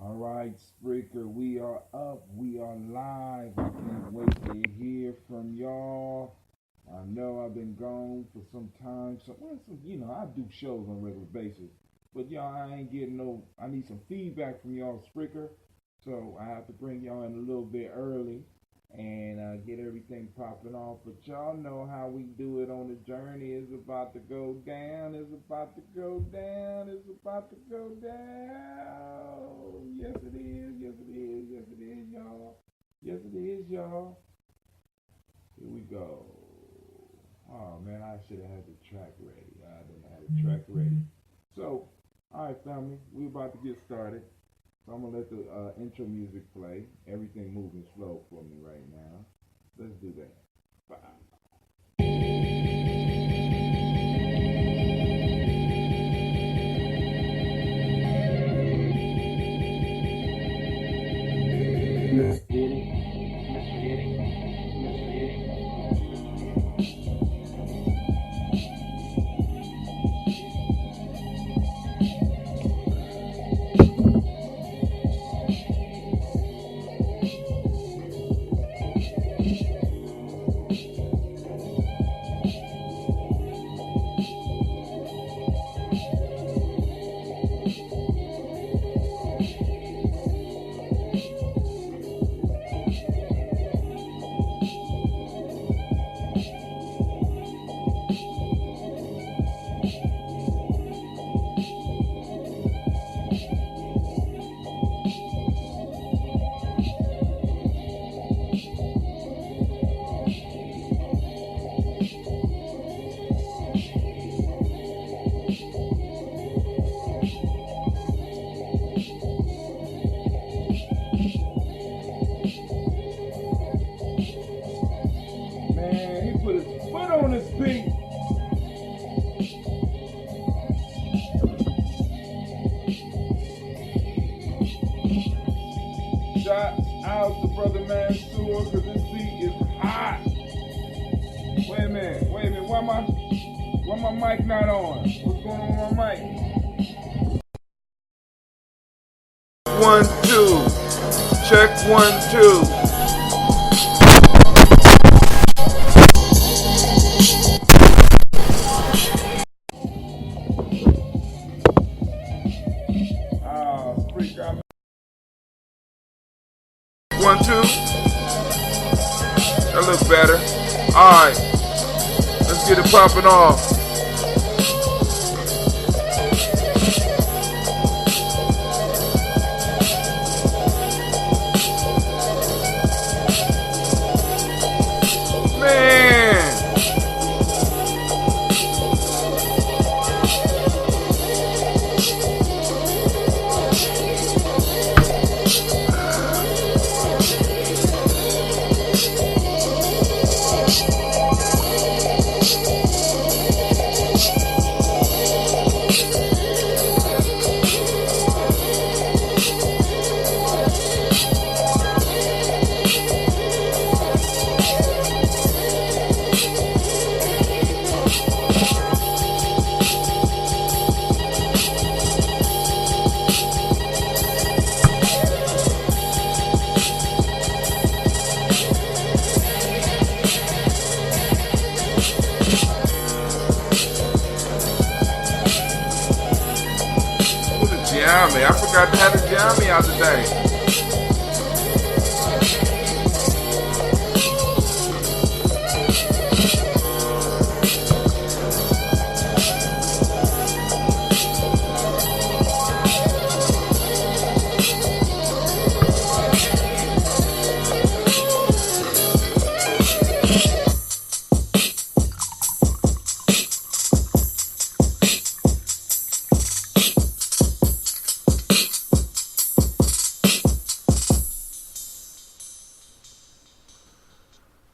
All right, Spreaker, we are up. We are live. I can't wait to hear from y'all. I know I've been gone for some time. I do shows on a regular basis. But y'all, I ain't getting no, I need some feedback from y'all, Spreaker. So I have to bring y'all in a little bit early and get everything popping off. But y'all know how we do it on the journey. It's about to go down. It's about to go down. It's about to go down. Yes, it is. Yes, it is. Yes, it is, y'all. Yes, it is, y'all. Here we go. Oh, man, I should have had the track ready. I didn't have the track ready. So, all right, family, we about to get started. So I'm gonna let the intro music play. Everything moving slow for me right now. Let's do that. Bye. Let's get it. Let's get it. Let's get it. Man, he put his foot on his feet. Shout out to Brother Mansour because this beat is hot. Wait a minute. Why my mic not on? What's going on with my mic? 1, 2. Check 1, 2. Freak, 1, 2. That looks better. Alright. Let's get it popping off. Man. Gye-Nyame. I forgot to have the Gye-Nyame out today.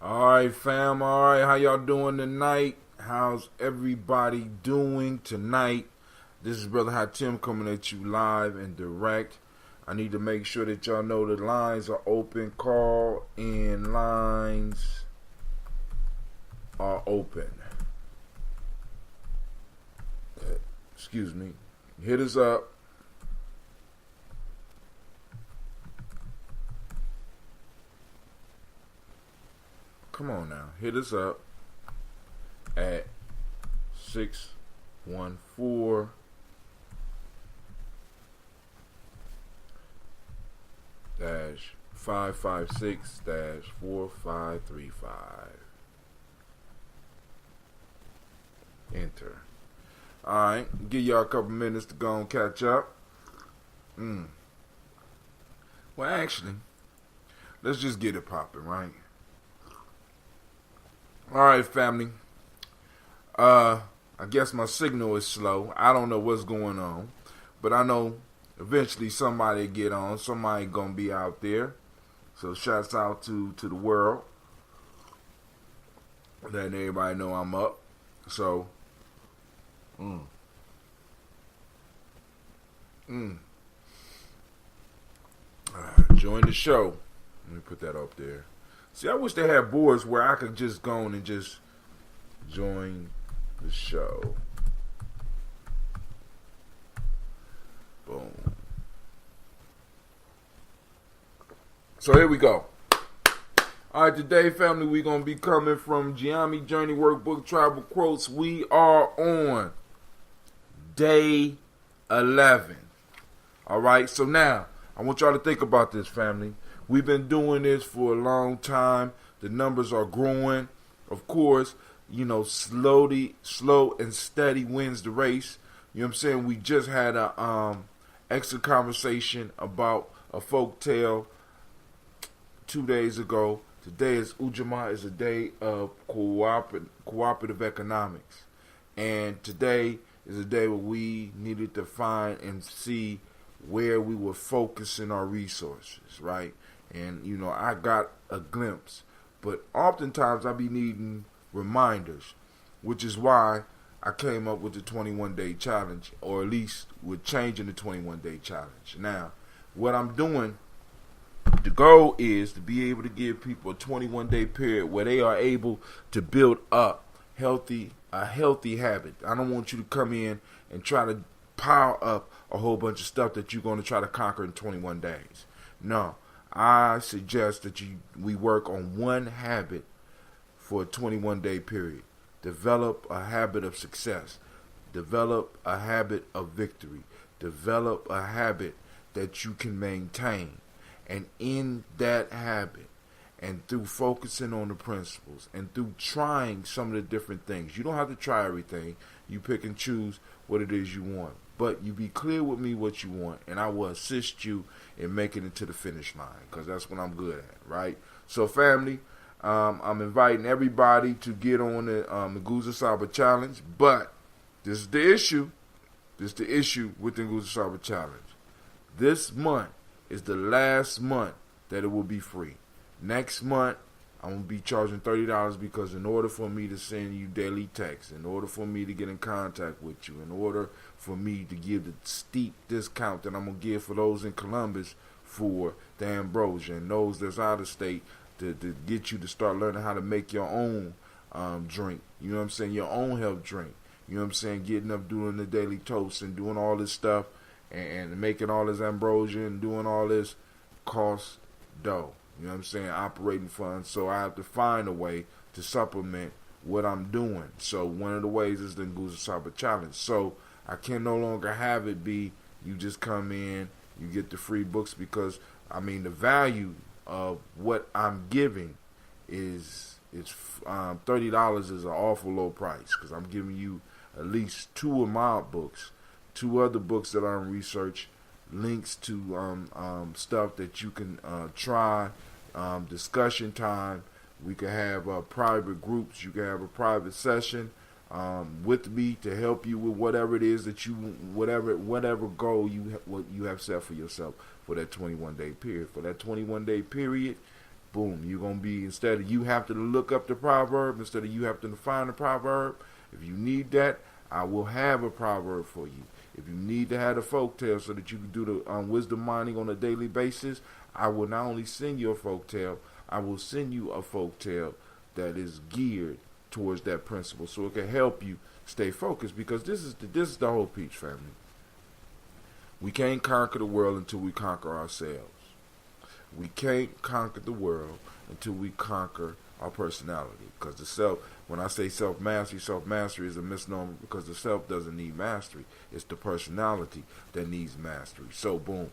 Alright, fam. Alright, how y'all doing tonight? How's everybody doing tonight? This is Brother Hatim coming at you live and direct. I need to make sure that y'all know the lines are open. Call in lines are open. Excuse me. Hit us up. Come on now. Hit us up at 614 556 4535. Enter. Alright, give y'all a couple minutes to go and catch up. Well, actually, let's just get it popping, right? Alright, family. I guess my signal is slow. I don't know what's going on, but I know eventually somebody get on. Somebody gonna be out there. So shouts out to the world. Letting everybody know I'm up. So join the show. Let me put that up there. See, I wish they had boards where I could just go on and just join the show. Boom. So here we go. Alright, today, family, we're going to be coming from Gye-Nyame Journey Workbook Tribal Quotes. We are on day 11. Alright, so now, I want y'all to think about this, family. We've been doing this for a long time. The numbers are growing. Of course, you know, slow and steady wins the race. You know what I'm saying? We just had a extra conversation about a folk tale 2 days ago. Today is Ujamaa, is a day of cooperative economics. And today is a day where we needed to find and see where we were focusing our resources, right? And, you know, I got a glimpse. But oftentimes I be needing reminders, which is why I came up with the 21-day challenge, or at least with changing the 21-day challenge. Now, what I'm doing, the goal is to be able to give people a 21-day period where they are able to build up a healthy habit. I don't want you to come in and try to pile up a whole bunch of stuff that you're going to try to conquer in 21 days. No, I suggest that we work on one habit for a 21-day period. Develop a habit of success. Develop a habit of victory. Develop a habit that you can maintain. And in that habit, and through focusing on the principles, and through trying some of the different things, you don't have to try everything. You pick and choose what it is you want. But you be clear with me what you want, and I will assist you in making it to the finish line, because that's what I'm good at, right? So, family, I'm inviting everybody to get on the Nguza Saba Challenge, but this is the issue. This is the issue with the Nguza Saba Challenge. This month is the last month that it will be free. Next month, I'm going to be charging $30 because in order for me to send you daily texts, in order for me to get in contact with you, in order for me to give the steep discount that I'm going to give for those in Columbus for the ambrosia and those that's out of state to get you to start learning how to make your own drink. You know what I'm saying? Your own health drink. You know what I'm saying? Getting up doing the daily toast and doing all this stuff and making all this ambrosia and doing all this costs dough. You know what I'm saying? Operating funds. So I have to find a way to supplement what I'm doing. So one of the ways is the Nguza Saba Challenge. So I can no longer have it be you just come in, you get the free books, because I mean the value of what I'm giving is $30 is an awful low price, because I'm giving you at least 2 of my books, 2 other books that I'm research, links to stuff that you can try, discussion time. We can have private groups. You can have a private session with me to help you with whatever it is that you, whatever goal you have set for yourself for that 21-day period. For that 21-day period, boom, you're going to be, instead of you have to look up the proverb, instead of you have to find the proverb, if you need that, I will have a proverb for you. If you need to have a folk tale so that you can do the wisdom mining on a daily basis, I will not only send you a folk tale, I will send you a folk tale that is geared towards that principle, so it can help you stay focused. Because this is the whole peach, family. We can't conquer the world until we conquer ourselves. We can't conquer the world until we conquer our personality. Because the self, when I say self-mastery is a misnomer because the self doesn't need mastery. It's the personality that needs mastery. So boom,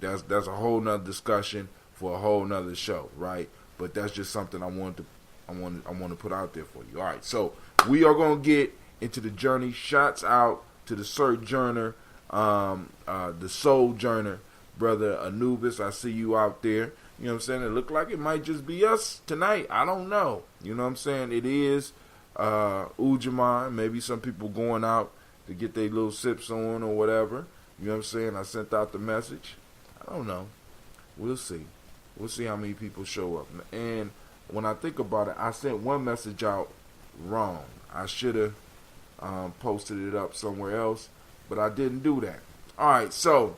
that's a whole nother discussion for a whole nother show, right? But that's just something I want to put out there for you. All right, so we are gonna get into the journey. Shots out to the sojourner, the sojourner, brother Anubis. I see you out there. You know what I'm saying? It looked like it might just be us tonight. I don't know. You know what I'm saying? It is Ujaman. Maybe some people going out to get their little sips on or whatever. You know what I'm saying? I sent out the message. I don't know. We'll see. We'll see how many people show up. And when I think about it, I sent one message out wrong. I should have posted it up somewhere else, but I didn't do that. All right, so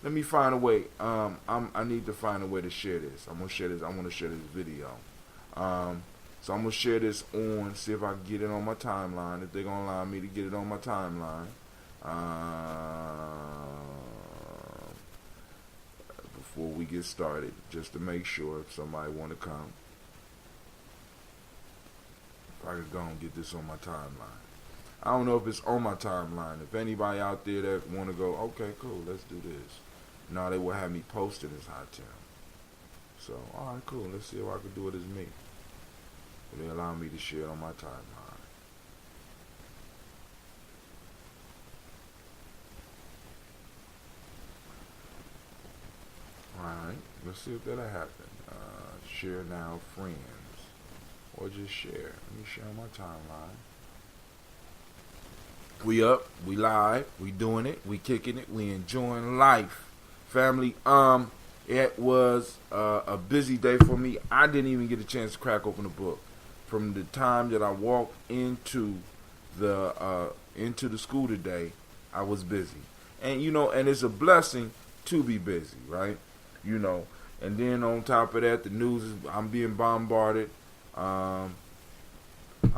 let me find a way. I need to find a way to share this. I'm gonna share this. I want to share this video. So I'm gonna share this on. See if I can get it on my timeline. If they're gonna allow me to get it on my timeline. Before we get started, just to make sure if somebody want to come, if I could go and get this on my timeline. I don't know if it's on my timeline. If anybody out there that want to go, okay, cool, let's do this. No, they will have me posted as Hot Town. So, all right, cool. Let's see if I can do it as me. Will they allow me to share it on my timeline? Alright, let's see if that'll happen. Share now, friends. Or just share. Let me share on my timeline. We up, we live, we doing it, we kicking it, we enjoying life. Family, it was a busy day for me. I didn't even get a chance to crack open the book. From the time that I walked into the school today, I was busy. And and it's a blessing to be busy, right? And then on top of that, the news is I'm being bombarded. I'm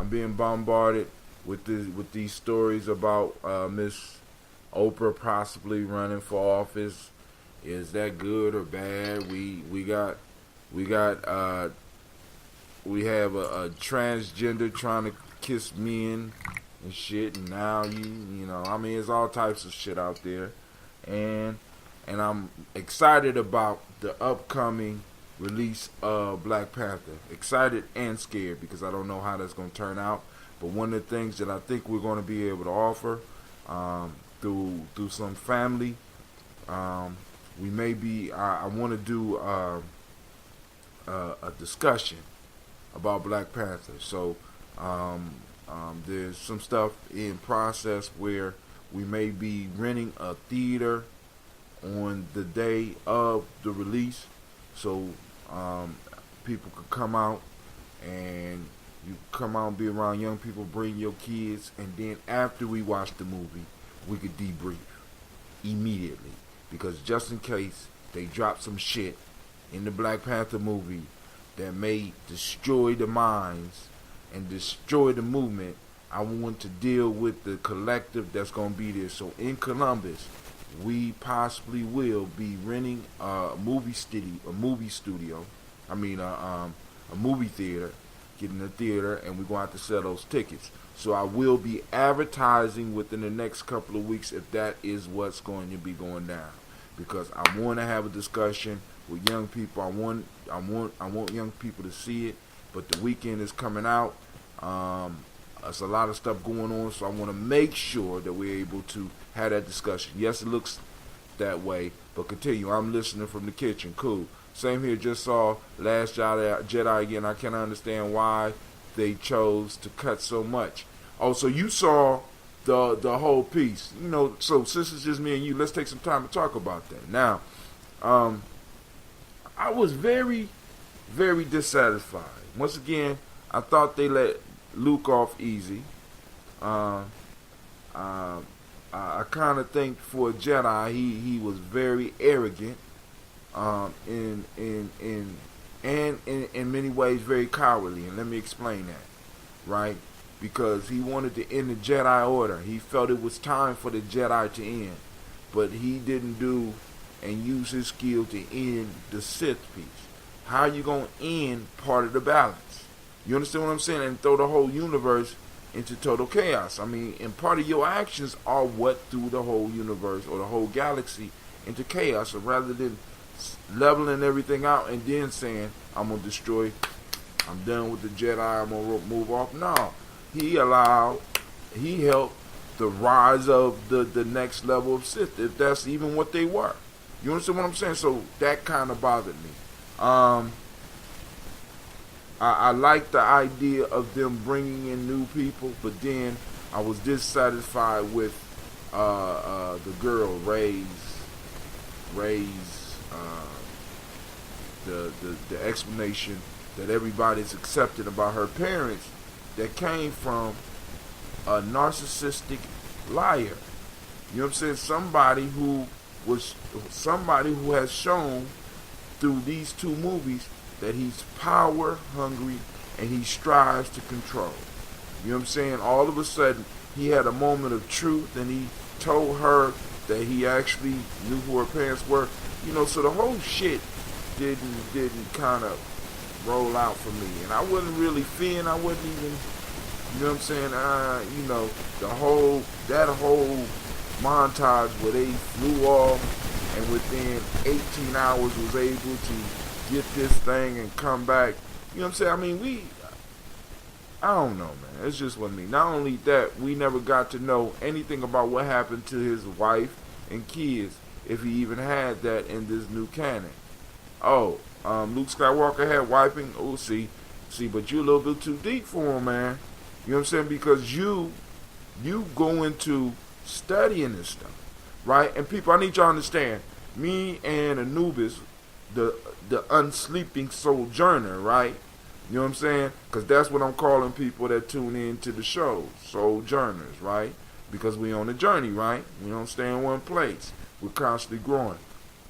being bombarded with these stories about Miss Oprah possibly running for office. Is that good or bad? We have a transgender trying to kiss men and shit, and now it's all types of shit out there, and I'm excited about the upcoming release of Black Panther. Excited and scared because I don't know how that's going to turn out. But one of the things that I think we're going to be able to offer through some family, we may be. I want to do a discussion about Black Panther. So there's some stuff in process where we may be renting a theater on the day of the release, so people could come out and you come out and be around young people, bring your kids, and then after we watch the movie, we could debrief immediately, because just in case they drop some shit in the Black Panther movie that may destroy the minds and destroy the movement, I want to deal with the collective that's going to be there. So in Columbus, we possibly will be renting a movie theater, getting a theater, and we're going to have to sell those tickets. So I will be advertising within the next couple of weeks if that is what's going to be going down, because I want to have a discussion with young people. I want young people to see it, but the weekend is coming out. There's a lot of stuff going on, so I want to make sure that we're able to have that discussion. Yes, it looks that way, but continue. I'm listening from the kitchen. Cool. Same here. Just saw Last Jedi again. I can't understand why they chose to cut so much. Oh, so you saw the whole piece. So since it's just me and you, let's take some time to talk about that. Now, I was very, very dissatisfied. Once again, I thought they let Luke off easy. I kind of think for a Jedi, he was very arrogant, in many ways very cowardly. And let me explain that, right? Because he wanted to end the Jedi Order. He felt it was time for the Jedi to end, but he didn't do and use his skill to end the Sith piece. how you gonna end part of the balance? You understand what I'm saying? And throw the whole universe into total chaos. I mean, and part of your actions are what threw the whole universe or the whole galaxy into chaos. So rather than leveling everything out and then saying, I'm gonna destroy, I'm done with the Jedi, I'm gonna move off. No, he helped the rise of the next level of Sith, if that's even what they were. You understand what I'm saying? So that kind of bothered me. I like the idea of them bringing in new people, but then I was dissatisfied with the girl Rey's the explanation that everybody's accepting about her parents that came from a narcissistic liar. You know what I'm saying? Somebody who has shown through these two movies that he's power hungry and he strives to control. You know what I'm saying? All of a sudden, he had a moment of truth and he told her that he actually knew who her parents were. You know, so the whole shit didn't kind of roll out for me. And I wasn't really feeling, I wasn't even, you know what I'm saying? You know, that whole montage where they flew off and within 18 hours was able to get this thing and come back. You know what I'm saying? I mean, I don't know, man. It's just with me. Not only that, we never got to know anything about what happened to his wife and kids, if he even had that in this new canon. Oh, Luke Skywalker had wiping. Oh, see, but you're a little bit too deep for him, man. You know what I'm saying? Because you go into studying this stuff, right? And people, I need y'all to understand, me and Anubis, the unsleeping sojourner, right? You know what I'm saying? Because that's what I'm calling people that tune in to the show, sojourners, right? Because we on a journey, right? We don't stay in one place. We're constantly growing.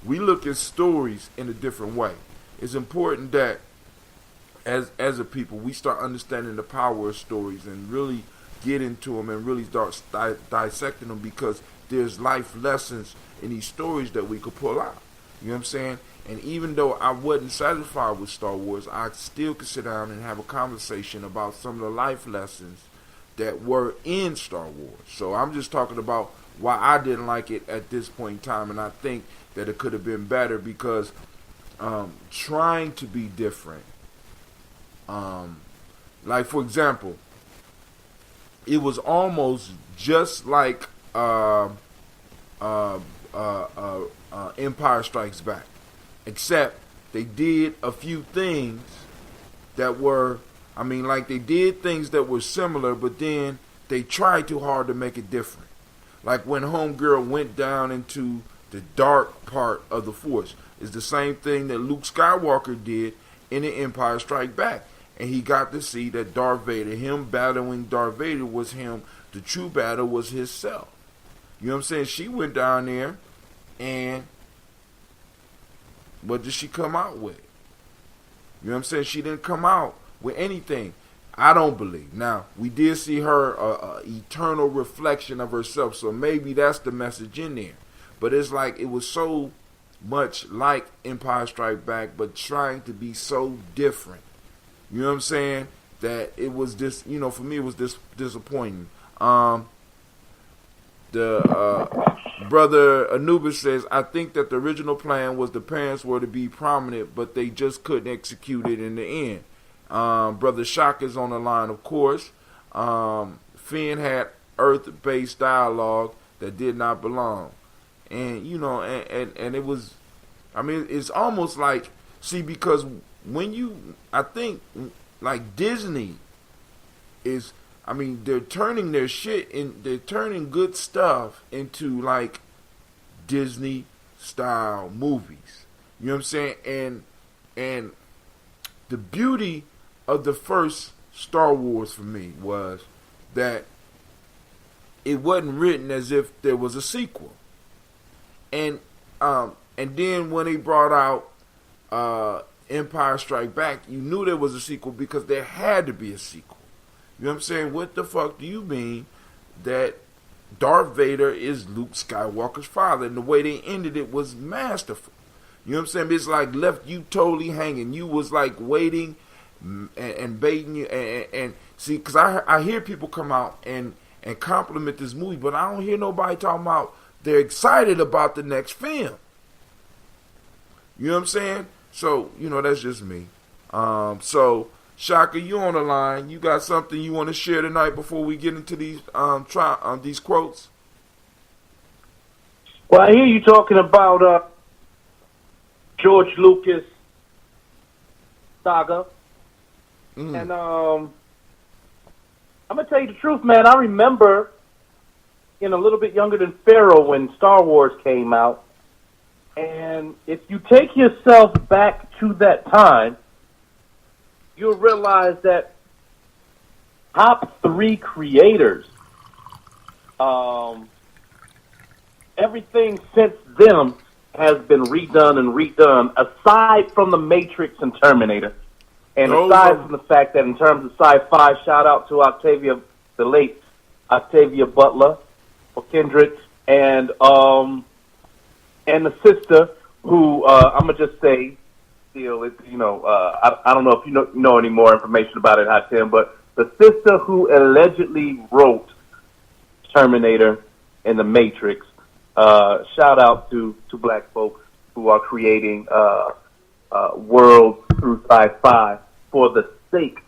We look at stories in a different way. It's important that as a people, we start understanding the power of stories and really get into them and really start dissecting them, because there's life lessons in these stories that we could pull out. You know what I'm saying? And even though I wasn't satisfied with Star Wars, I still could sit down and have a conversation about some of the life lessons that were in Star Wars. So I'm just talking about why I didn't like it at this point in time, and I think that it could have been better, because trying to be different, like for example, it was almost just like Empire Strikes Back, except they did a few things that were, they did things that were similar, but then they tried too hard to make it different. Like when Homegirl went down into the dark part of the Force, is the same thing that Luke Skywalker did in the Empire Strikes Back. And he got to see that Darth Vader, him battling Darth Vader was him. The true battle was his self. You know what I'm saying? She went down there, and what did she come out with? You know what I'm saying? She didn't come out with anything. I don't believe. Now, we did see her eternal reflection of herself, so maybe that's the message in there. But it's like it was so much like Empire Strikes Back, but trying to be so different. You know what I'm saying? That it was this, for me it was disappointing. Brother Anubis says, I think that the original plan was the parents were to be prominent, but they just couldn't execute it in the end. Brother Shock is on the line, of course. Finn had Earth-based dialogue that did not belong. And, and it was, it's almost like, because I think, like Disney is, they're turning their shit they're turning good stuff into like Disney style movies. You know what I'm saying? And the beauty of the first Star Wars for me was that it wasn't written as if there was a sequel. And then when they brought out Empire Strikes Back, you knew there was a sequel because there had to be a sequel. You know what I'm saying? What the fuck do you mean that Darth Vader is Luke Skywalker's father? And the way they ended it was masterful. You know what I'm saying? It's like left you totally hanging. You was like waiting and baiting you. And see, because I hear people come out and compliment this movie, but I don't hear nobody talking about they're excited about the next film. You know what I'm saying? So, that's just me. So, Shaka, you on the line. You got something you want to share tonight before we get into these quotes? Well, I hear you talking about George Lucas saga. And I'm going to tell you the truth, man. I remember a little bit younger than Pharaoh when Star Wars came out. And if you take yourself back to that time, you'll realize that top 3 creators, everything since them has been redone and redone, aside from The Matrix and Terminator. And aside from the fact that in terms of sci-fi, shout out to the late Octavia Butler for Kindred, and the sister who I'm gonna just say, still, I don't know if you know any more information about it, Hatem, but the sister who allegedly wrote Terminator and The Matrix. Shout out to black folks who are creating worlds through sci-fi for the sake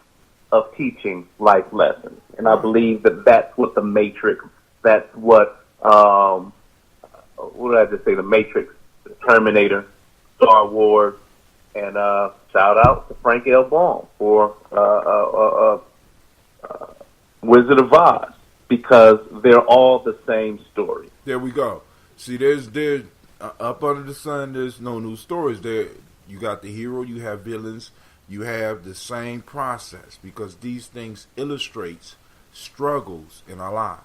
of teaching life lessons. And I believe that that's what The Matrix, that's what did I just say? The Matrix, the Terminator, Star Wars, and shout out to Frank L. Baum for Wizard of Oz, because they're all the same story. There we go. See, there's up under the sun, there's no new stories. There, you got the hero, you have villains, you have the same process, because these things illustrates struggles in our lives.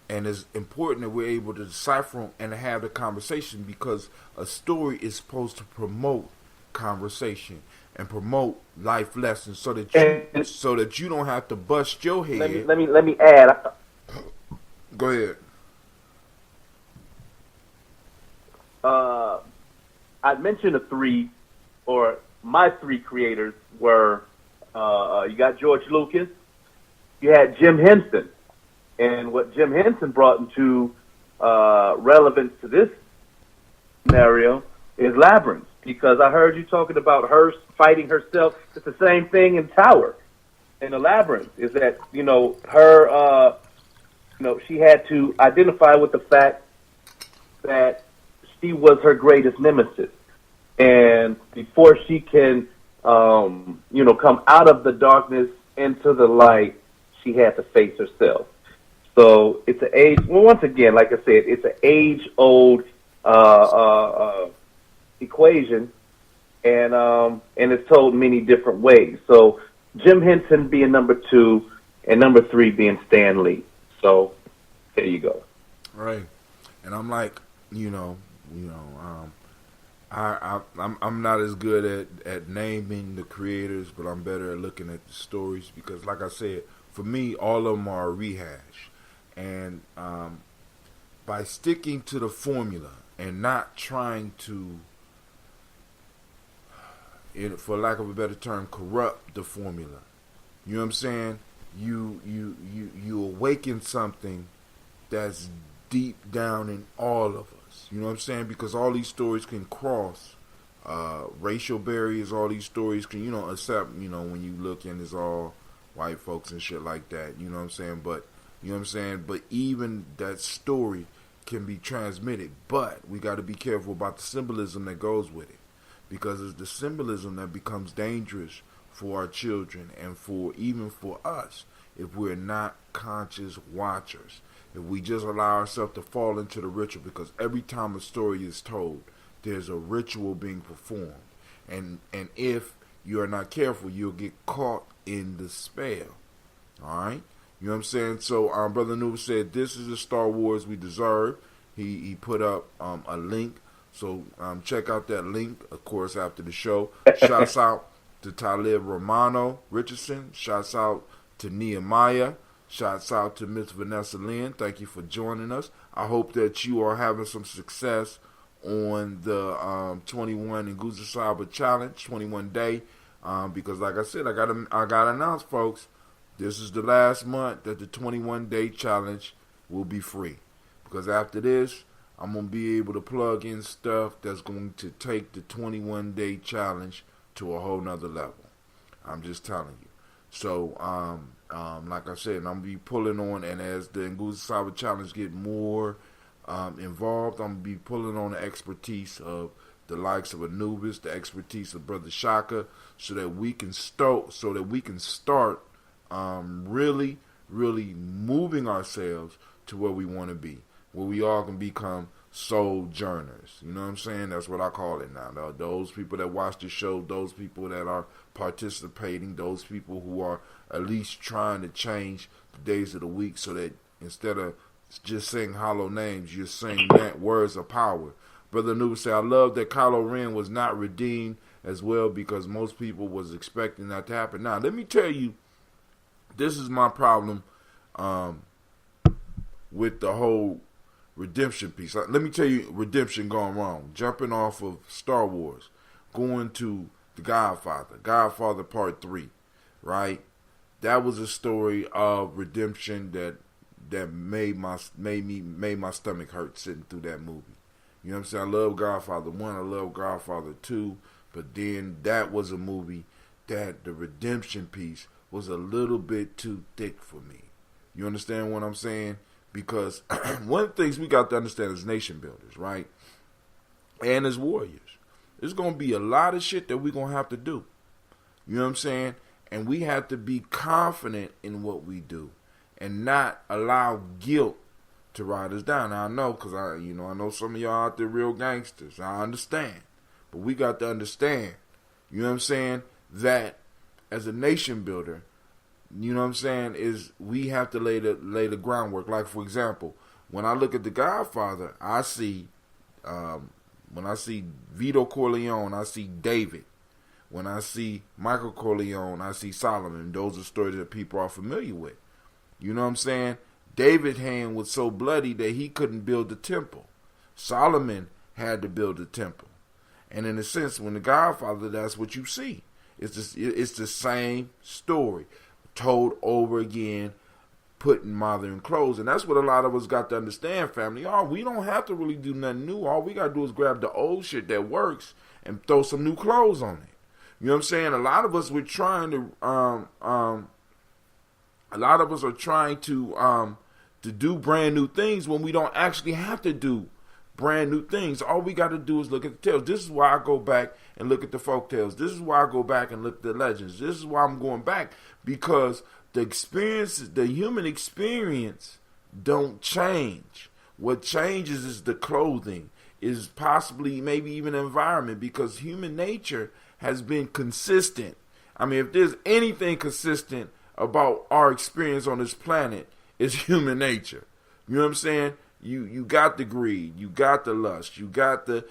And it's important that we're able to decipher them and have the conversation, because a story is supposed to promote conversation and promote life lessons, so that you don't have to bust your head. Let me add. Go ahead. I mentioned my 3 creators were you got George Lucas, you had Jim Henson. And what Jim Henson brought into relevance to this scenario is Labyrinth, because I heard you talking about her fighting herself. It's the same thing in Tower. In the Labyrinth is that, her, she had to identify with the fact that she was her greatest nemesis. And before she can, come out of the darkness into the light, she had to face herself. So it's an once again, like I said, it's an age-old equation, and it's told many different ways. So Jim Henson being number 2, and number 3 being Stan Lee. So there you go. Right, and I'm like, I'm not as good at naming the creators, but I'm better at looking at the stories, because, like I said, for me, all of them are a rehash. And by sticking to the formula and not trying to, for lack of a better term, corrupt the formula, you know what I'm saying? You awaken something that's deep down in all of us. You know what I'm saying? Because all these stories can cross racial barriers. All these stories can, except, when you look and it's all white folks and shit like that. You know what I'm saying? But you know what I'm saying? But even that story can be transmitted. But we got to be careful about the symbolism that goes with it, because it's the symbolism that becomes dangerous for our children and even for us if we're not conscious watchers. If we just allow ourselves to fall into the ritual, because every time a story is told, there's a ritual being performed. And if you're not careful, you'll get caught in the spell. All right? You know what I'm saying? So Brother Nuba said, this is the Star Wars we deserve. He put up a link. So check out that link, of course, after the show. Shouts out to Talib Romano Richardson. Shouts out to Nehemiah. Shouts out to Miss Vanessa Lynn. Thank you for joining us. I hope that you are having some success on the 21 and Nguzo Saba Challenge, 21 day. Because like I said, I gotta announce, folks, this is the last month that the 21 day challenge will be free. Because after this, I'm gonna be able to plug in stuff that's going to take the 21 day challenge to a whole nother level. I'm just telling you. So, like I said, I'm gonna be pulling on, and as the Nguzo Saba Challenge get more involved, I'm gonna be pulling on the expertise of the likes of Anubis, the expertise of Brother Shaka, so that we can start really, really moving ourselves to where we want to be, where we all can become sojourners. You know what I'm saying? That's what I call it now. Those people that watch the show, those people that are participating, those people who are at least trying to change the days of the week, so that instead of just saying hollow names, you're saying that words of power. Brother Anubis said, I love that Kylo Ren was not redeemed as well, because most people was expecting that to happen. Now, let me tell you, this is my problem with the whole redemption piece. Let me tell you, redemption gone wrong. Jumping off of Star Wars, going to The Godfather Part 3, right? That was a story of redemption that made my stomach hurt sitting through that movie. You know what I'm saying? I love Godfather 1, I love Godfather 2, but then that was a movie that the redemption piece was a little bit too thick for me. You understand what I'm saying? Because one of the things we got to understand as nation builders, right? And as warriors, there's going to be a lot of shit that we're going to have to do. You know what I'm saying? And we have to be confident in what we do and not allow guilt to ride us down. Now, I know, because I know some of y'all out there real gangsters. I understand. But we got to understand, you know what I'm saying, that as a nation builder, you know what I'm saying, is we have to lay the groundwork. Like, for example, when I look at The Godfather, I see, when I see Vito Corleone, I see David. When I see Michael Corleone, I see Solomon. Those are stories that people are familiar with. You know what I'm saying? David's hand was so bloody that he couldn't build the temple. Solomon had to build the temple. And in a sense, when The Godfather, that's what you see. It's the same story told over again, put in modern clothes. And that's what a lot of us got to understand, family. We don't have to really do nothing new. All we got to do is grab the old shit that works and throw some new clothes on it. You know what I'm saying? A lot of us are trying to do brand new things when we don't actually have to do brand new things. All we got to do is look at the tales. This is why I go back and look at the folk tales. This is why I go back and look at the legends. This is why I'm going back, because the human experience don't change. What changes is the clothing, is possibly maybe even environment, because human nature has been consistent. I mean, if there's anything consistent about our experience on this planet, it's human nature. You know what I'm saying? You got the greed, you got the lust, you got the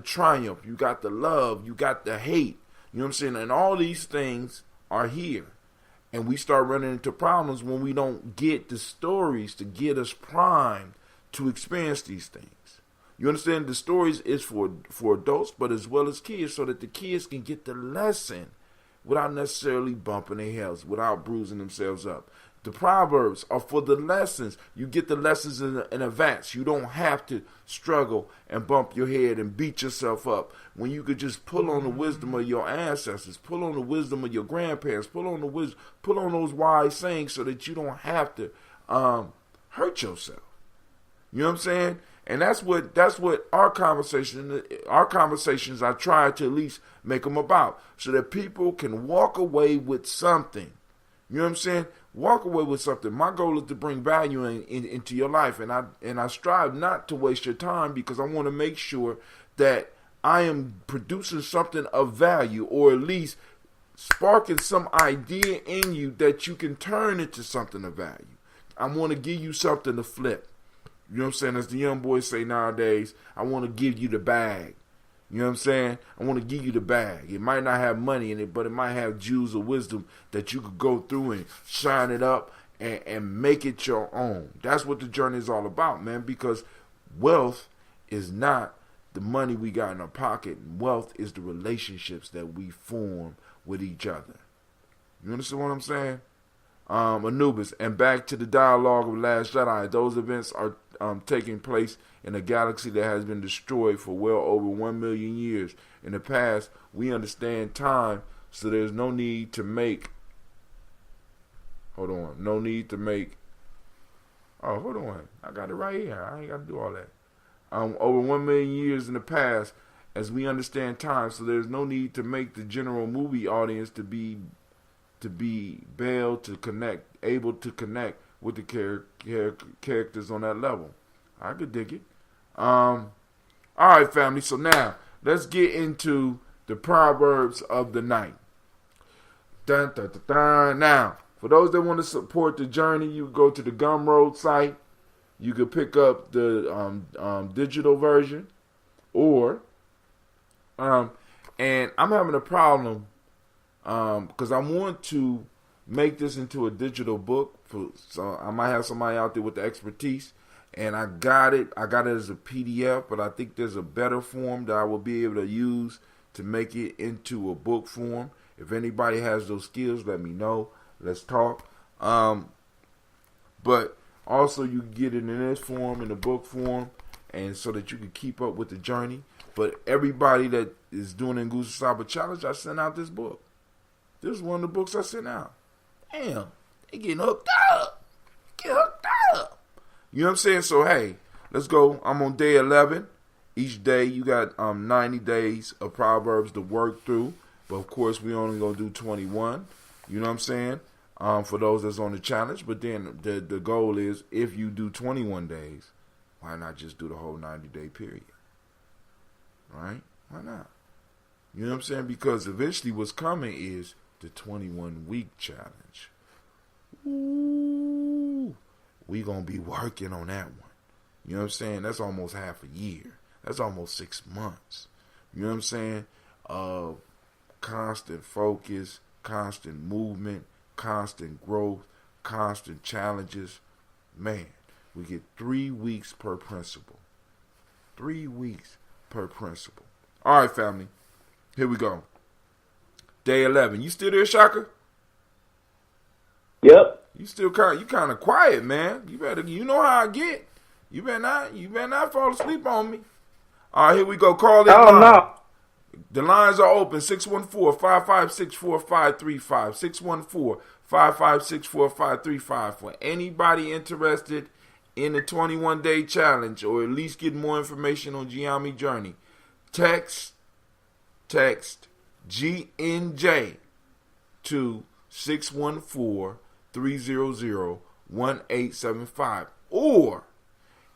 triumph, you got the love, you got the hate. You know what I'm saying? And all these things are here. And we start running into problems when we don't get the stories to get us primed to experience these things. You understand? The stories is for adults, but as well as kids, so that the kids can get the lesson without necessarily bumping their heads, without bruising themselves up. The Proverbs are for the lessons. You get the lessons in advance. You don't have to struggle and bump your head and beat yourself up when you could just pull on the wisdom of your ancestors, pull on the wisdom of your grandparents, pull on those wise sayings, so that you don't have to hurt yourself. You know what I'm saying? And that's what our conversations, I try to at least make them about, so that people can walk away with something. You know what I'm saying? Walk away with something. My goal is to bring value into your life, and I strive not to waste your time, because I want to make sure that I am producing something of value, or at least sparking some idea in you that you can turn into something of value. I want to give you something to flip. You know what I'm saying? As the young boys say nowadays, I want to give you the bag. You know what I'm saying? I want to give you the bag. It might not have money in it, but it might have jewels of wisdom that you could go through and shine it up and make it your own. That's what the journey is all about, man, because wealth is not the money we got in our pocket. And wealth is the relationships that we form with each other. You understand what I'm saying? Anubis. And back to the dialogue of Last Jedi. Those events are taking place in a galaxy that has been destroyed for well over 1 million years. In the past, we understand time, so there's no need to make. Hold on. No need to make. Oh, hold on. I got it right here. I ain't got to do all that. Over 1 million years in the past, as we understand time, so there's no need to make the general movie audience to be able to connect with the characters on that level. I could dig it. All right, family. So now let's get into the Proverbs of the night. Dun, dun, dun, dun. Now, for those that want to support the journey, you go to the Gumroad site. You could pick up the digital version, or and I'm having a problem because I want to make this into a digital book. So I might have somebody out there with the expertise, and I got it. I got it as a PDF, but I think there's a better form that I will be able to use to make it into a book form. If anybody has those skills, let me know. Let's talk. But also, you get it in this form, in the book form, and so that you can keep up with the journey. But everybody that is doing the Nguzo Saba Challenge, I sent out this book. This is one of the books I sent out. Damn, they getting hooked up. Get hooked up. You know what I'm saying? So, hey, let's go. I'm on day 11. Each day, you got 90 days of Proverbs to work through. But, of course, we only going to do 21. You know what I'm saying? For those that's on the challenge. But then the goal is, if you do 21 days, why not just do the whole 90-day period? Right? Why not? You know what I'm saying? Because eventually what's coming is the 21-week challenge. Ooh. We going to be working on that one. You know what I'm saying? That's almost half a year. That's almost 6 months. You know what I'm saying? Constant focus, constant movement, constant growth, constant challenges. Man, we get 3 weeks per principle. 3 weeks per principle. All right, family. Here we go. Day 11. You still there, Shaka? Yep. You kind of quiet, man. You know how I get. You better not fall asleep on me. All right, here we go. Call in line. No. The lines are open. 614-556-4535. 614-556-4535. For anybody interested in the 21-day challenge, or at least get more information on Gye-Nyame journey, text GNJ to 614-300-1875. Or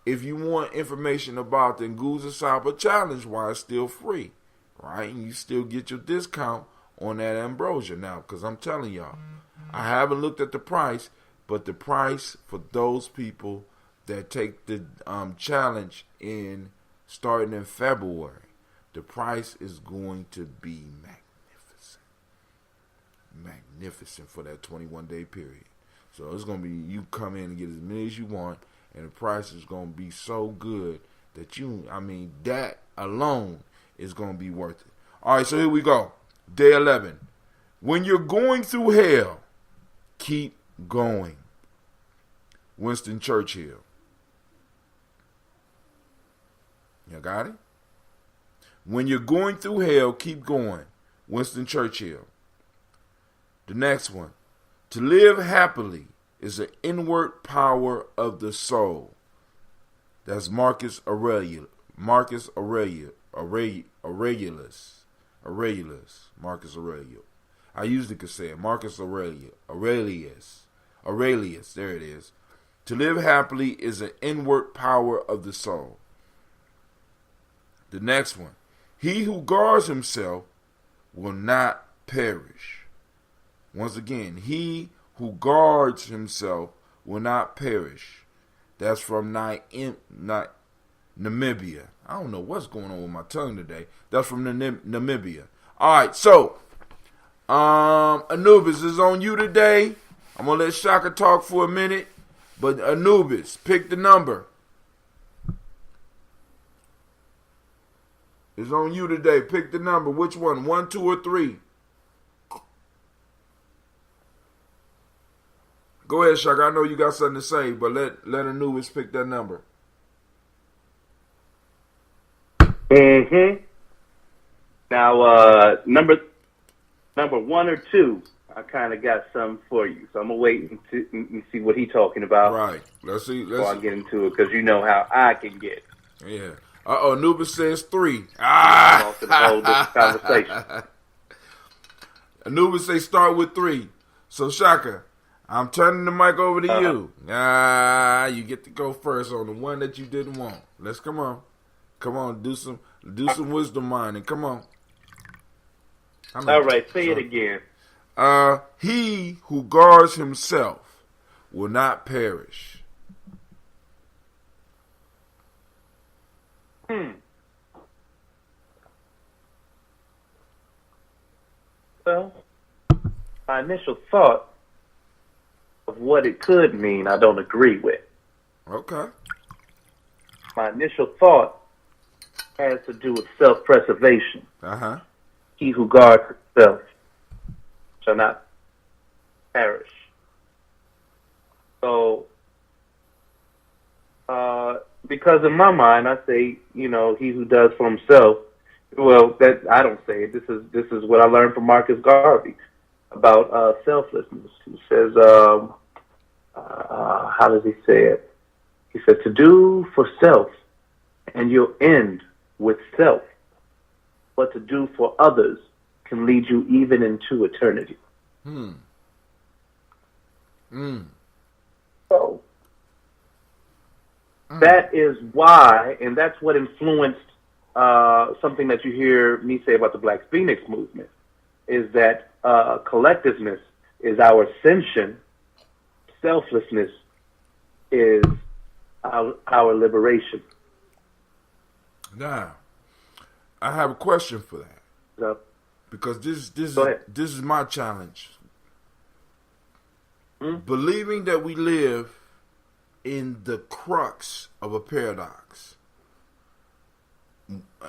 if you want information about the Nguzo Saba challenge, why it's still free, right? And you still get your discount on that ambrosia now, because I'm telling y'all, I haven't looked at the price, but the price for those people that take the challenge starting in February, the price is going to be magnificent for that 21-day period. So it's going to be, you come in and get as many as you want, and the price is going to be so good that that alone is going to be worth it. All right, so here we go. Day 11. When you're going through hell, keep going. Winston Churchill. You got it? When you're going through hell, keep going. Winston Churchill. The next one. To live happily is an inward power of the soul. That's Marcus Aurelius. Marcus Aurelius. Marcus Aurelius. I usually could say it. Marcus Aurelius. There it is. To live happily is an inward power of the soul. The next one. He who guards himself will not perish. Once again, he who guards himself will not perish. That's from Namibia. I don't know what's going on with my tongue today. That's from Namibia. All right, so Anubis is on you today. I'm going to let Shaka talk for a minute. But Anubis, pick the number. It's on you today. Pick the number. Which one? 1, 2, or 3? Go ahead, Shaka. I know you got something to say, but let Anubis pick that number. Mm-hmm. Now, number 1 or 2, I kind of got something for you. So I'm gonna wait and see what he's talking about. Right. Let's see. Before I get into it, because you know how I can get. Yeah. Anubis says 3. I'm off to the whole different conversation. Anubis say start with 3. So Shaka, I'm turning the mic over to you. You get to go first on the one that you didn't want. Let's come on, do some wisdom mining. Come on. All right, say it again. He who guards himself will not perish. Well, my initial thought of what it could mean, I don't agree with. Okay. My initial thought has to do with self-preservation. Uh-huh. He who guards himself shall not perish. So, because in my mind, I say, he who does for himself. Well, that I don't say it. This is what I learned from Marcus Garvey about selflessness. He says, how does he say it? He said, to do for self, and you'll end with self. But to do for others can lead you even into eternity. So that is why, and that's what influenced something that you hear me say about the Black Phoenix movement, is that collectiveness is our ascension, selflessness is our liberation. Now, I have a question for that. So, because this is my challenge. Believing that we live in the crux of a paradox.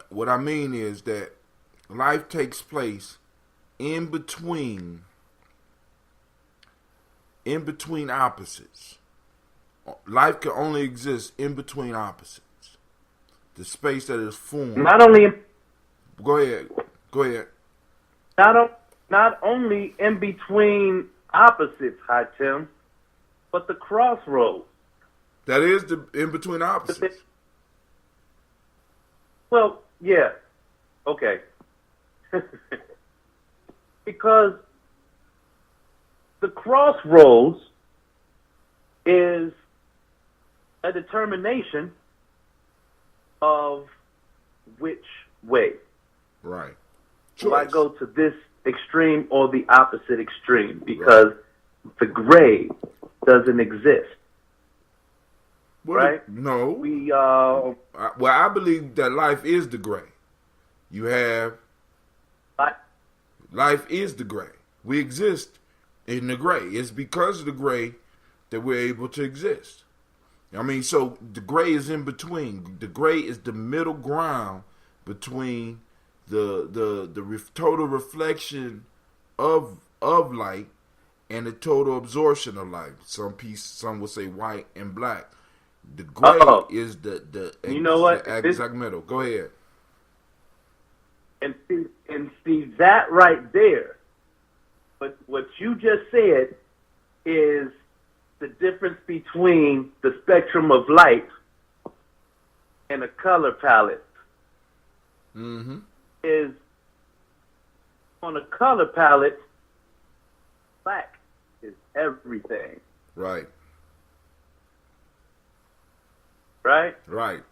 What I mean is that life takes place in between opposites. Life can only exist in between opposites. The space that is formed. Not only. Go ahead. Not only in between opposites, Hi Tim, but the crossroads. That is the in between opposites. Well, yeah. Okay. Because the crossroads is a determination of which way. Right. Do I go to this extreme or the opposite extreme? Because the gray doesn't exist. Well, right? No. I believe that life is the gray. You have life is the gray. We exist in the gray. It's because of the gray that we're able to exist. I mean, so the gray is in between. The gray is the middle ground between the total reflection of light and the total absorption of light. Some would say white and black. The gray is the you know what? The exact middle. Go ahead. And see that right there. But what you just said is the difference between the spectrum of light and a color palette. Mm-hmm. Is on a color palette, black is everything. Right. Right? Right.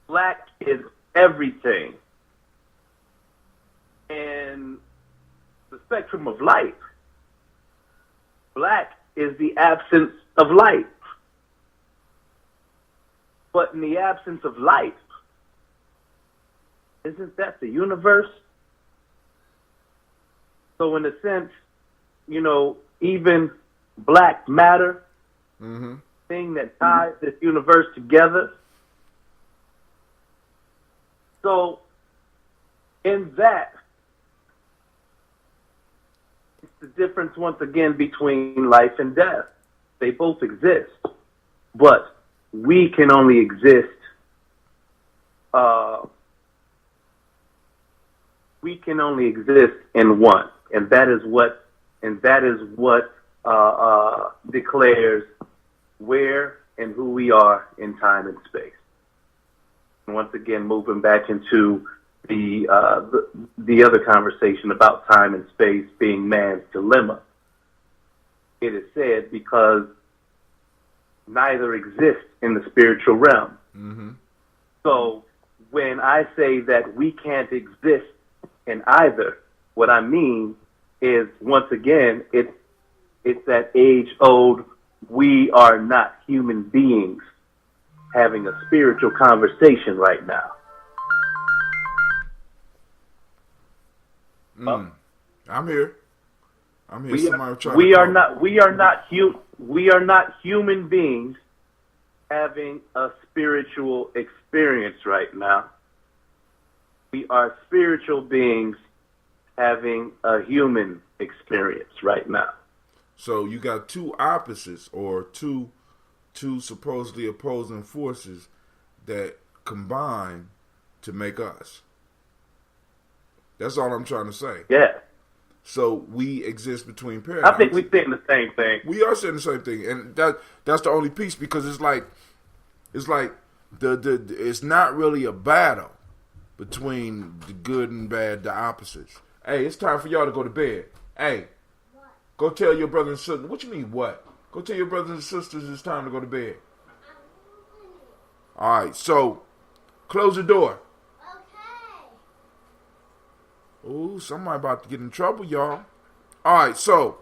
Black is everything. And the spectrum of light, black is the absence of light. But in the absence of light, isn't that the universe? So in a sense, even black matter, thing that ties this universe together. So In that, it's the difference once again between life and death. They both exist, but we can only exist. We can only exist in one, and that is what declares where and who we are in time and space. And once again, moving back into the other conversation about time and space being man's dilemma. It is said because neither exists in the spiritual realm. Mm-hmm. So when I say that we can't exist in either, what I mean is, once again, it's that age-old, we are not human beings having a spiritual conversation right now. I'm here. We are not human beings having a spiritual experience right now. We are spiritual beings having a human experience right now. So you got two opposites, or two supposedly opposing forces that combine to make us. That's all I'm trying to say. Yeah. So we exist between paradigms. I think we're saying the same thing. We are saying the same thing, and that's the only piece, because it's like it's not really a battle between the good and bad, the opposites. Hey, it's time for y'all to go to bed. Hey, what? Go tell your brothers and sisters. What you mean, what? Go tell your brothers and sisters it's time to go to bed. All right, so close the door. Ooh, somebody about to get in trouble, y'all. All right, so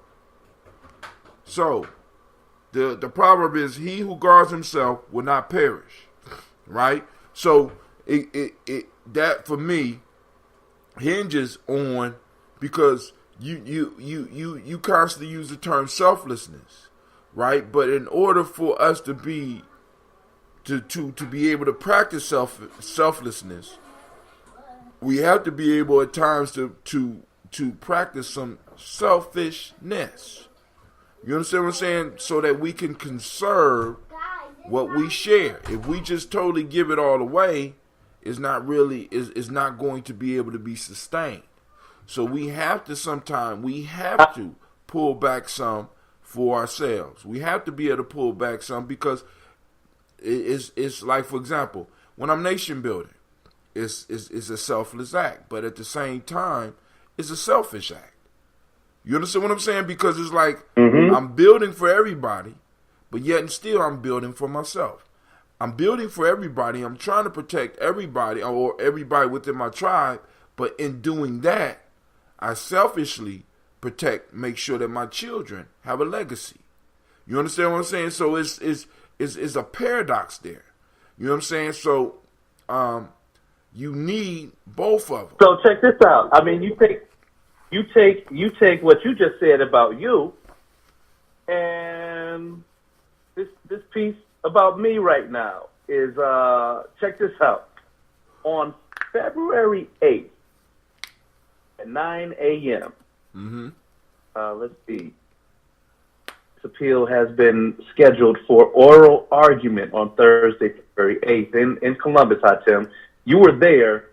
the proverb is, he who guards himself will not perish, right? So it that for me hinges on, because you constantly use the term selflessness, right? But in order for us to be able to practice selflessness, we have to be able at times to practice some selfishness. You understand what I'm saying? So that we can conserve what we share. If we just totally give it all away, it's not going to be able to be sustained. So we have to pull back some for ourselves. We have to be able to pull back some, because it's like, for example, when I'm nation building, it's a selfless act, but at the same time, it's a selfish act. You understand what I'm saying? Because it's like, I'm building for everybody, but yet and still I'm building for myself. I'm building for everybody. I'm trying to protect everybody, or everybody within my tribe, but in doing that, I selfishly make sure that my children have a legacy. You understand what I'm saying? So it's a paradox there. You know what I'm saying? So you need both of them. So check this out. I mean, you take what you just said about you, and this piece about me right now is, check this out. On February 8th at 9 a.m., let's see, this appeal has been scheduled for oral argument on Thursday, February 8th in Columbus, Tim. You were there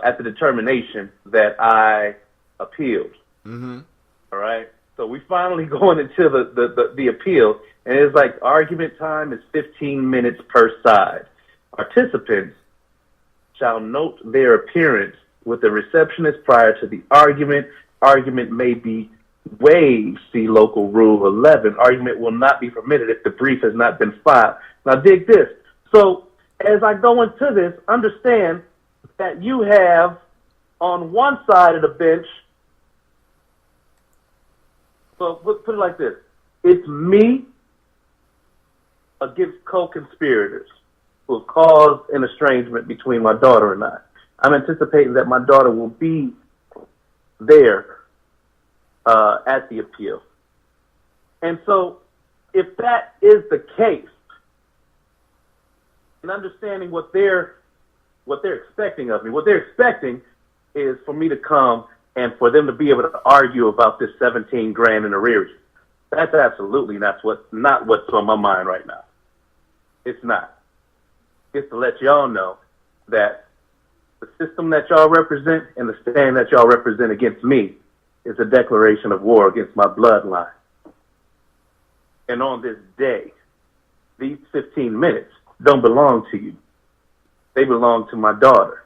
at the determination that I appealed. All right? So we finally going into the appeal, and it's like argument time is 15 minutes per side. Participants shall note their appearance with the receptionist prior to the argument. Argument may be waived, see Local Rule 11. Argument will not be permitted if the brief has not been filed. Now dig this. So as I go into this, understand that you have on one side of the bench, so put it like this, it's me against co-conspirators who have caused an estrangement between my daughter and I. I'm anticipating that my daughter will be there at the appeal. And so if that is the case, and understanding what they're expecting of me, what they're expecting is for me to come and for them to be able to argue about this 17 grand in arrears. That's absolutely not what's on my mind right now. It's not. It's to let y'all know that the system that y'all represent and the stand that y'all represent against me is a declaration of war against my bloodline. And on this day, these 15 minutes don't belong to you. They belong to my daughter.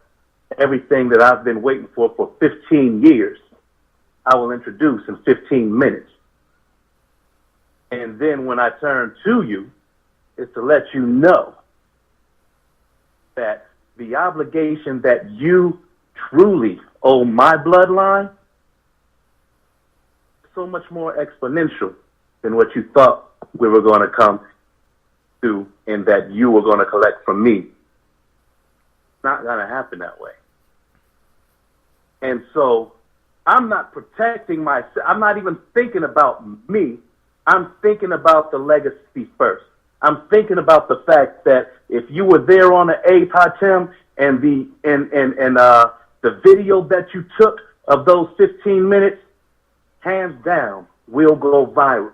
Everything that I've been waiting for 15 years, I will introduce in 15 minutes. And then when I turn to you, it's to let you know that the obligation that you truly owe my bloodline is so much more exponential than what you thought we were going to come to and that you were going to collect from me. It's not going to happen that way. And so I'm not protecting myself. I'm not even thinking about me. I'm thinking about the legacy first. I'm thinking about the fact that if you were there on the 8th, Hatem, and the video that you took of those 15 minutes, hands down, will go viral.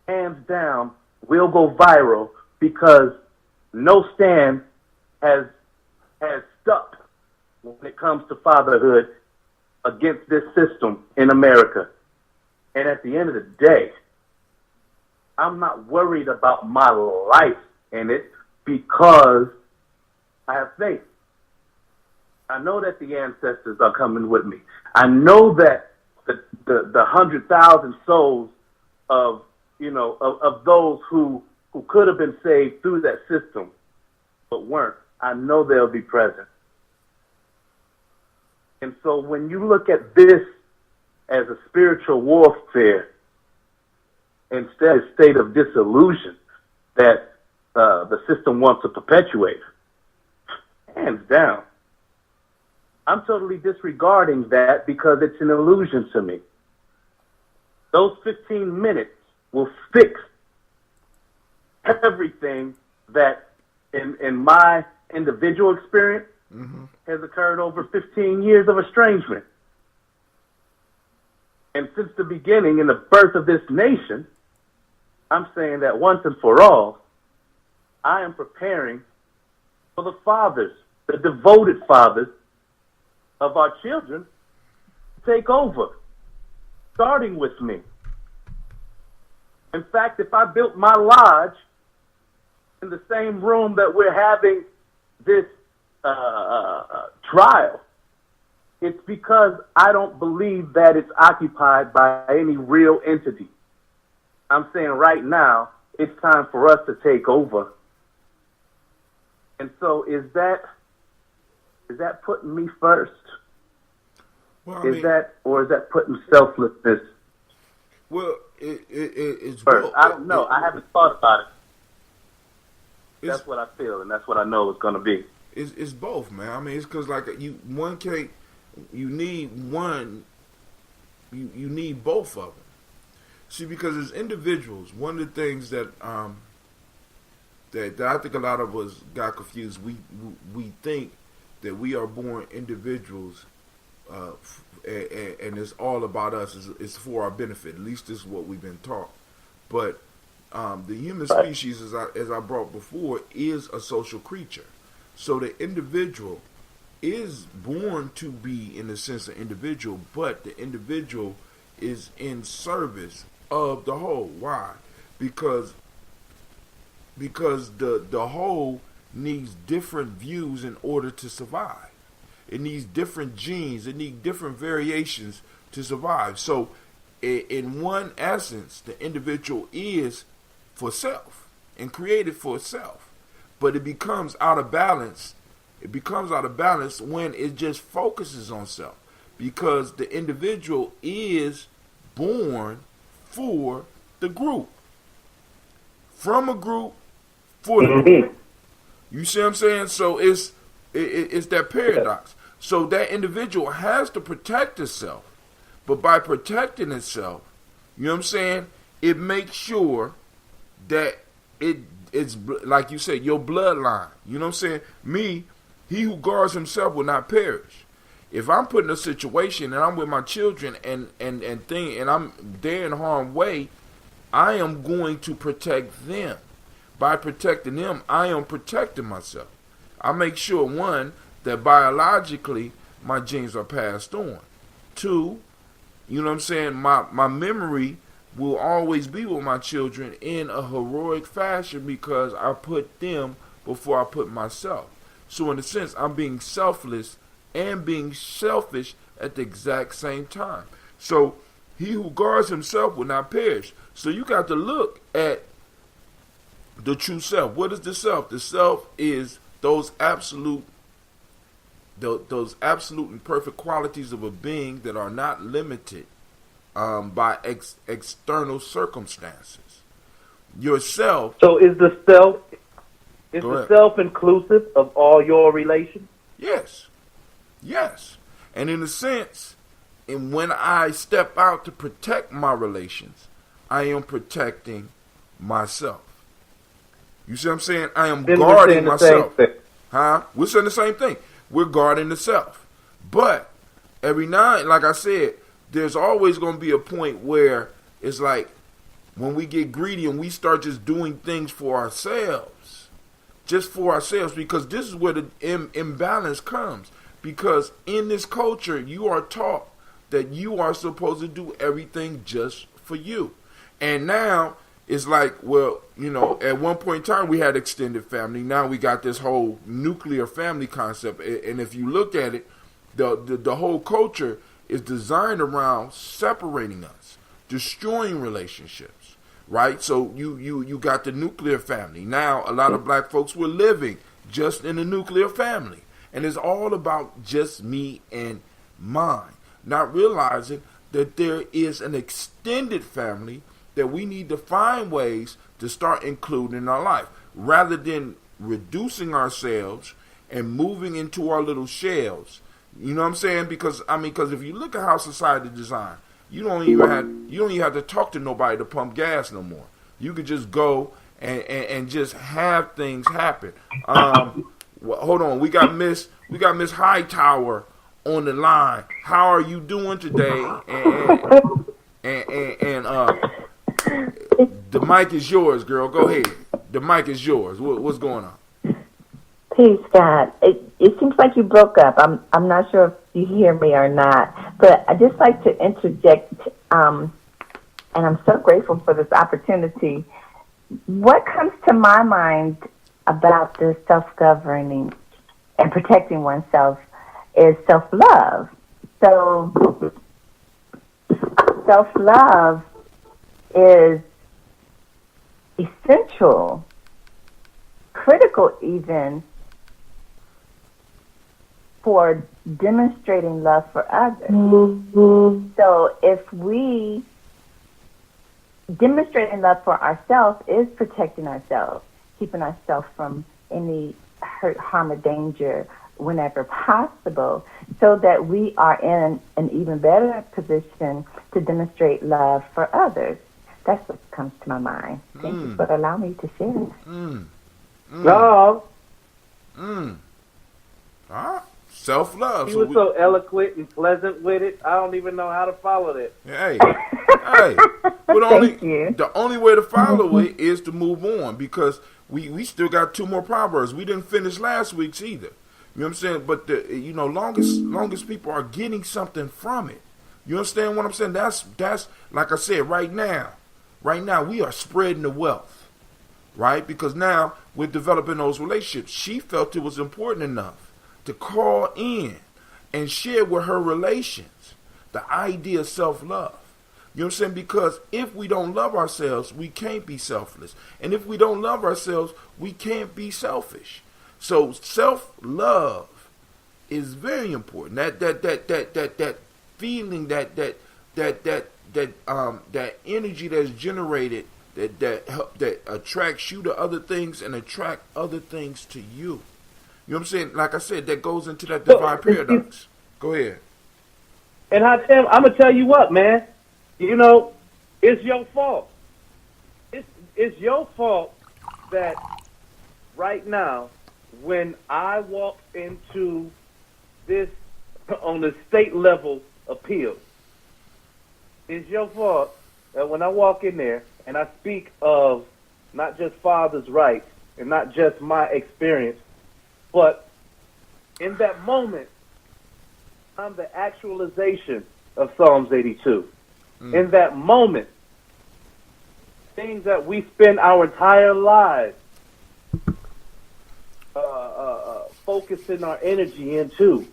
Hands down, will go viral because no stand has stuck when it comes to fatherhood against this system in America. And at the end of the day, I'm not worried about my life in it because I have faith. I know that the ancestors are coming with me. I know that the 100,000 souls of those who could have been saved through that system but weren't, I know they'll be present. And so when you look at this as a spiritual warfare instead of a state of disillusion that the system wants to perpetuate, hands down, I'm totally disregarding that because it's an illusion to me. Those 15 minutes will fix everything that in my individual experience has occurred over 15 years of estrangement. And since the beginning, in the birth of this nation, I'm saying that once and for all, I am preparing for the fathers, the devoted fathers of our children, to take over, starting with me. In fact, if I built my lodge in the same room that we're having this trial, it's because I don't believe that it's occupied by any real entity. I'm saying right now, it's time for us to take over. And so is that putting me first? Well, is that putting selflessness? Well, it's first. both. I don't know. I haven't thought about it. That's what I feel, and that's what I know it's going to be. It's both, man. I mean, it's because like you need one. You need both of them. See, because as individuals, one of the things that that I think a lot of us got confused. We think that we are born individuals, and it's all about us. It's for our benefit. At least this is what we've been taught. But the human species, as I brought before, is a social creature. So the individual is born to be, in a sense, an individual, but the individual is in service of the whole. Why? Because the whole needs different views in order to survive. It needs different genes. It needs different variations to survive. So in one essence, the individual is for self and created for self. But it becomes out of balance. It becomes out of balance when it just focuses on self. Because the individual is born for the group. From a group, for the group. You see what I'm saying? So it's that paradox. So that individual has to protect itself. But by protecting itself, you know what I'm saying, it makes sure that it's like you said, your bloodline. You know what I'm saying? Me, he who guards himself will not perish. if I'm put in a situation and I'm with my children and I'm there in harm's way, I am going to protect them. By protecting them, I am protecting myself. I make sure, one, that biologically my genes are passed on. Two, you know what I'm saying, my memory will always be with my children in a heroic fashion because I put them before I put myself. So in a sense, I'm being selfless and being selfish at the exact same time. So he who guards himself will not perish. So you got to look at the true self. What is the self? The self is those absolute and perfect qualities of a being that are not limited by external circumstances. Yourself. So is the self inclusive of all your relations? Yes. Yes. And in a sense, and when I step out to protect my relations, I am protecting myself. You see what I'm saying? I am guarding myself. Huh? We're saying the same thing. We're guarding the self. But every night, like I said, there's always going to be a point where it's like when we get greedy and we start just doing things for ourselves, because this is where the imbalance comes. Because in this culture, you are taught that you are supposed to do everything just for you. And now it's like, well, you know, at one point in time we had extended family. Now we got this whole nuclear family concept. And if you look at it, the whole culture is designed around separating us, destroying relationships, right? So you got the nuclear family. Now a lot of black folks were living just in a nuclear family. And it's all about just me and mine, not realizing that there is an extended family that we need to find ways to start including in our life, rather than reducing ourselves and moving into our little shells. You know what I'm saying? Because if you look at how society is designed, you don't even have to talk to nobody to pump gas no more. You could just go and just have things happen. Well, hold on, we got Miss Hightower on the line. How are you doing today? And the mic is yours, girl. Go ahead. The mic is yours. What's going on? Peace, God. It seems like you broke up. I'm not sure if you hear me or not, but I just like to interject. And I'm so grateful for this opportunity. What comes to my mind about the self-governing and protecting oneself is self-love. So self-love is essential, critical even, for demonstrating love for others. Mm-hmm. So if we demonstrating love for ourselves is protecting ourselves, keeping ourselves from any hurt, harm, or danger whenever possible, so that we are in an even better position to demonstrate love for others. That's what comes to my mind. Thank you for allowing me to share. No. Self-love. He was so eloquent and pleasant with it. I don't even know how to follow that. Hey. The only way to follow it is to move on, because we still got two more proverbs. We didn't finish last week's either. You know what I'm saying? But longest people are getting something from it. You understand what I'm saying? That's like I said, right now we are spreading the wealth, right? Because now we're developing those relationships. She felt it was important enough to call in and share with her relations the idea of self-love. You know what I'm saying? Because if we don't love ourselves, we can't be selfless. And if we don't love ourselves, we can't be selfish. So self-love is very important. That feeling, that energy that's generated, that attracts you to other things and attract other things to you. You know what I'm saying? Like I said, that goes into that divine paradox. Go ahead. And I'm gonna tell you what, man. You know, it's your fault. It's your fault that right now, when I walk into this on the state level appeal. It's your fault that when I walk in there and I speak of not just father's rights and not just my experience, but in that moment, I'm the actualization of Psalms 82. In that moment, things that we spend our entire lives focusing our energy into,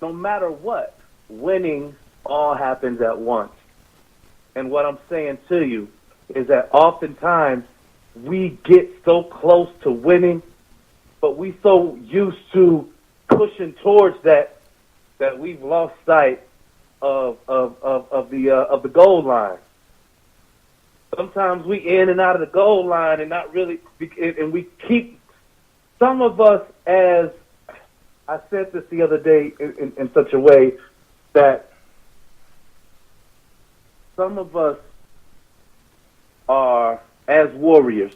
no matter what, winning all happens at once. And what I'm saying to you is that oftentimes we get so close to winning, but we so used to pushing towards that we've lost sight of the goal line. Sometimes we in and out of the goal line and not really, and we keep some of us, as I said this the other day in such a way that some of us are, as warriors,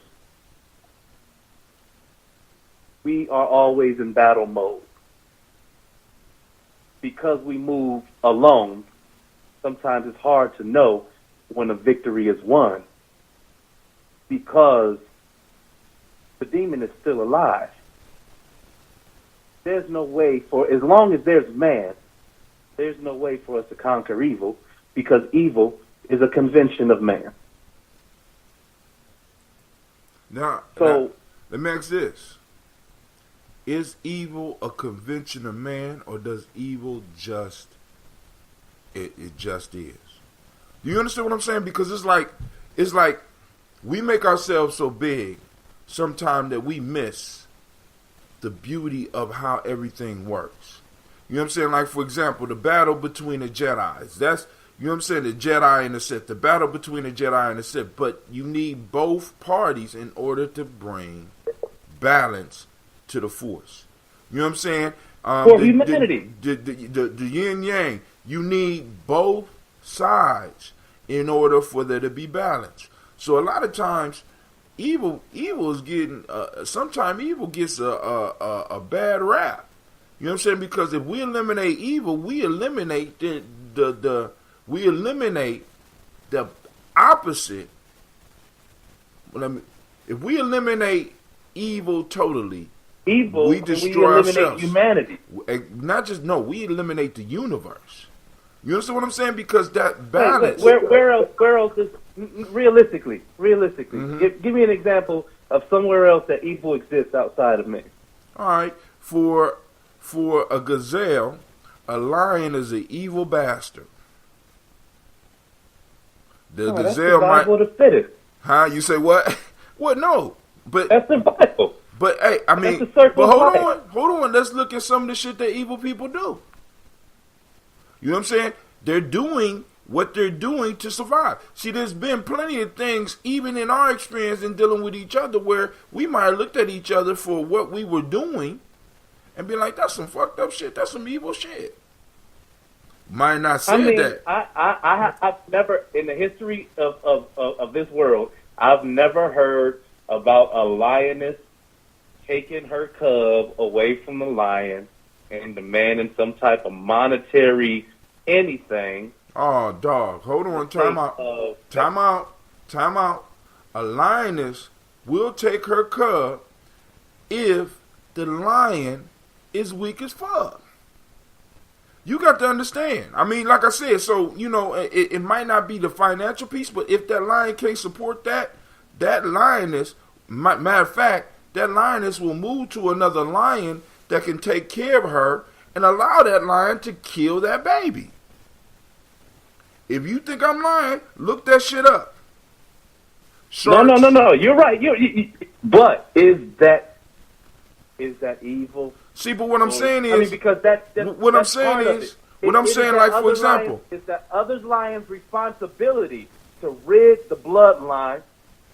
we are always in battle mode. Because we move alone, sometimes it's hard to know when a victory is won, because the demon is still alive. There's no way for, as long as there's man, there's no way for us to conquer evil, because evil is a convention of man. Now, let me ask this. Is evil a convention of man, or does evil just, it just is? Do you understand what I'm saying? Because it's like we make ourselves so big sometimes that we miss the beauty of how everything works. You know what I'm saying? Like, for example, the battle between the Jedis. That's, you know what I'm saying, the Jedi and the Sith. The battle between the Jedi and the Sith. But you need both parties in order to bring balance to the Force. You know what I'm saying? For humanity. The yin yang. You need both sides in order for there to be balance. So a lot of times, evil is getting. Sometimes evil gets a bad rap. You know what I'm saying? Because if we eliminate evil, we eliminate the opposite. If we eliminate evil totally, we destroy ourselves. Humanity. We eliminate the universe. You understand what I'm saying? Because that balance. Where else is realistically? Mm-hmm. Give me an example of somewhere else that evil exists outside of me. All right, for a gazelle, a lion is an evil bastard. The gazelle that's survival of the fittest. Huh? You say what? What? No, but that's survival. But hey, I mean, but hold on. Let's look at some of the shit that evil people do. You know what I'm saying? They're doing what they're doing to survive. See, there's been plenty of things, even in our experience in dealing with each other, where we might have looked at each other for what we were doing and be like, that's some fucked up shit. That's some evil shit. Might not say that. I've never, in the history of this world, I've never heard about a lioness taking her cub away from the lion and demanding some type of monetary anything. Oh, dog. Hold on. Time out. A lioness will take her cub if the lion is weak as fuck. You got to understand. I mean, like I said, so, you know, it might not be the financial piece, but if that lion can't support that lioness, matter of fact, that lioness will move to another lion that can take care of her and allow that lion to kill that baby. If you think I'm lying, look that shit up. No. You're right. But is that evil? See, but what I'm saying is, because like, for example, it's that other lion's responsibility to rid the bloodline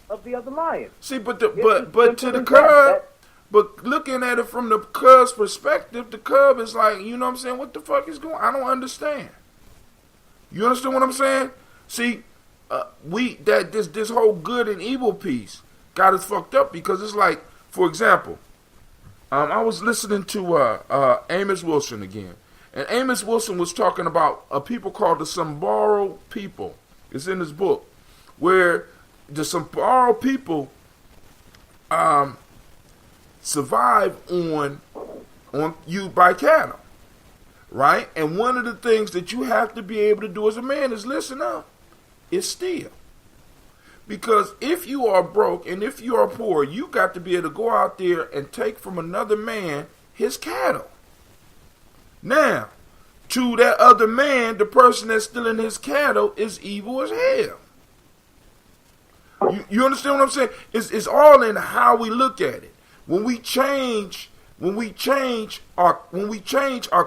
of the other lion. See, but to the cub, but looking at it from the cub's perspective, the cub is like, you know what I'm saying? What the fuck is going on? I don't understand. You understand what I'm saying? See, this whole good and evil piece got us fucked up because it's like, for example, I was listening to Amos Wilson again, and Amos Wilson was talking about a people called the Samburu people. It's in his book, where the Samburu people survive on you by cattle, right? And one of the things that you have to be able to do as a man is listen up, is steal. Because if you are broke and if you are poor, you got to be able to go out there and take from another man his cattle. Now, to that other man, the person that's stealing his cattle is evil as hell. You understand what I'm saying? It's all in how we look at it. When we change our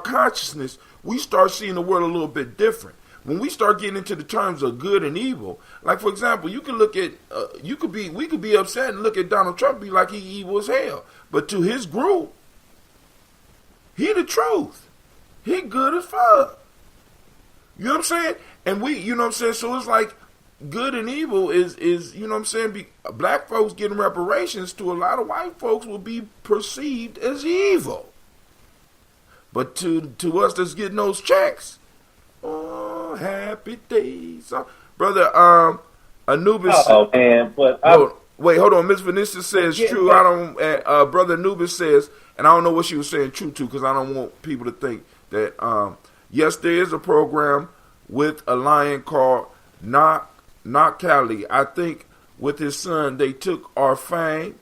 consciousness, we start seeing the world a little bit different. When we start getting into the terms of good and evil, like for example, you can look at, we could be upset and look at Donald Trump and be like he evil as hell, but to his group, he the truth, he good as fuck. You know what I'm saying? And we, you know what I'm saying? So it's like good and evil is you know what I'm saying? Black folks getting reparations to a lot of white folks will be perceived as evil, but to us that's getting those checks. Oh, happy days, brother. Anubis. Oh man, but hold on. Miss Vanessa says true. I don't. Brother Anubis says, and I don't know what she was saying true to, because I don't want people to think that. Yes, there is a program with a lion called Not Cali. I think with his son, they took our Fang,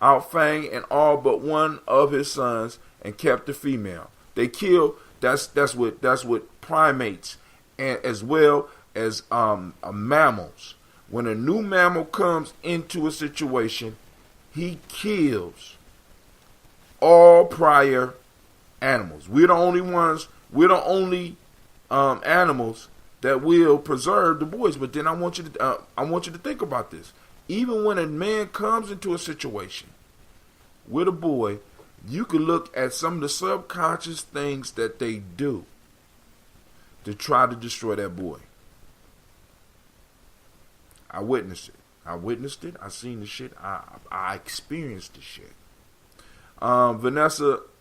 and all but one of his sons, and kept the female. They killed. That's what primates, and as well as mammals. When a new mammal comes into a situation, he kills all prior animals. We're the only ones. We're the only animals that will preserve the boys. But then I want you to think about this. Even when a man comes into a situation with a boy, you can look at some of the subconscious things that they do to try to destroy that boy. I witnessed it. I seen the shit. I experienced the shit.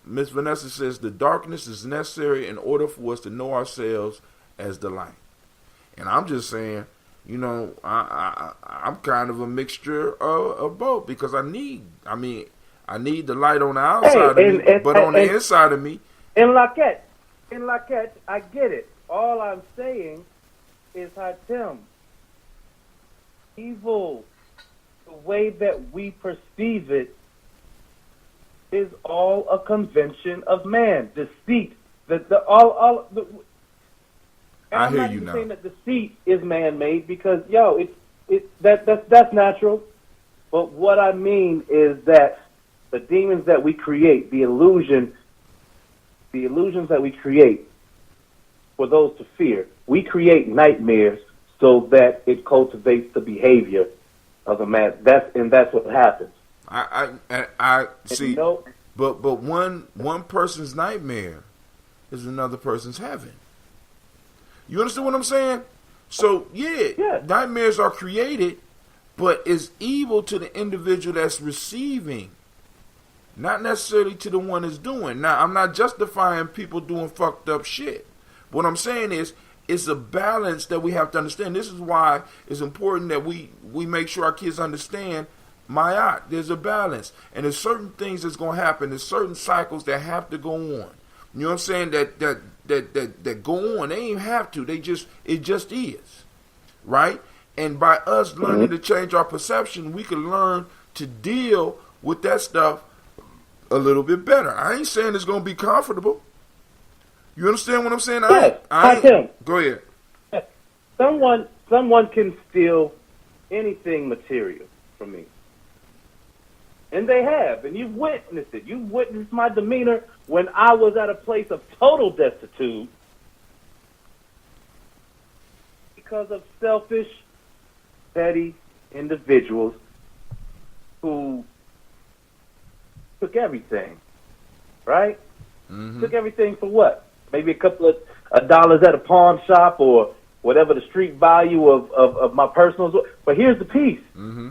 Miss Vanessa says the darkness is necessary in order for us to know ourselves as the light. And I'm just saying, you know, I'm kind of a mixture of both, because I need the light on the outside of me, but on the inside of me. In Laquette, I get it. All I'm saying is, Hatem, evil, the way that we perceive it, is all a convention of man. Deceit. I hear you now. I'm not saying that deceit is man-made, because that's natural. But what I mean is that the demons that we create, the illusions that we create for those to fear, we create nightmares so that it cultivates the behavior of a man. That's what happens. I see. But one person's nightmare is another person's heaven. You understand what I'm saying? So yeah. Nightmares are created, but it's evil to the individual that's receiving, not necessarily to the one that's doing. Now, I'm not justifying people doing fucked up shit. What I'm saying is, it's a balance that we have to understand. This is why it's important that we make sure our kids understand Mayat. There's a balance. And there's certain things that's going to happen. There's certain cycles that have to go on. You know what I'm saying? That go on. They ain't have to. It just is. Right? And by us learning to change our perception, we can learn to deal with that stuff a little bit better. I ain't saying it's going to be comfortable. You understand what I'm saying? Go ahead. Someone can steal anything material from me. And they have. And you've witnessed it. You've witnessed my demeanor when I was at a place of total destitute because of selfish, petty individuals who took everything. Right? Mm-hmm. Took everything for what? Maybe a couple of dollars at a pawn shop, or whatever the street value of my personals. But here's the piece. Mm-hmm.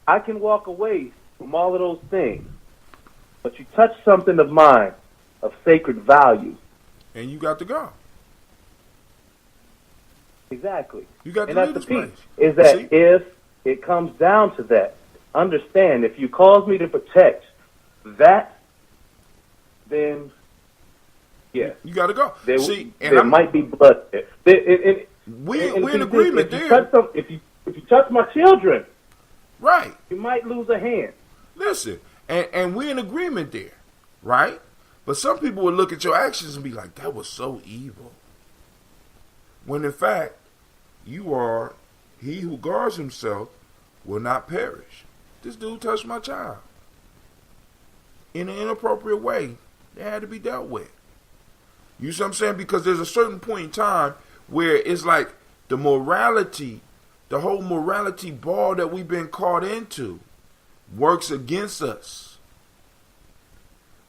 I can walk away from all of those things, but you touch something of mine, of sacred value. And you got to go. Exactly. You got and to leave that's this the piece, place. is that See? if it comes down to that, understand, if you cause me to protect that, then, yeah. You got to go. There, See, and there might be blood there. we're in agreement there. If you touch my children, Right. you might lose a hand. Listen, and we're in agreement there, right? But some people will look at your actions and be like, that was so evil. When in fact, you are, he who guards himself will not perish. This dude touched my child in an inappropriate way. That had to be dealt with. You see what I'm saying? Because there's a certain point in time where it's like the morality, the whole morality ball that we've been caught into works against us.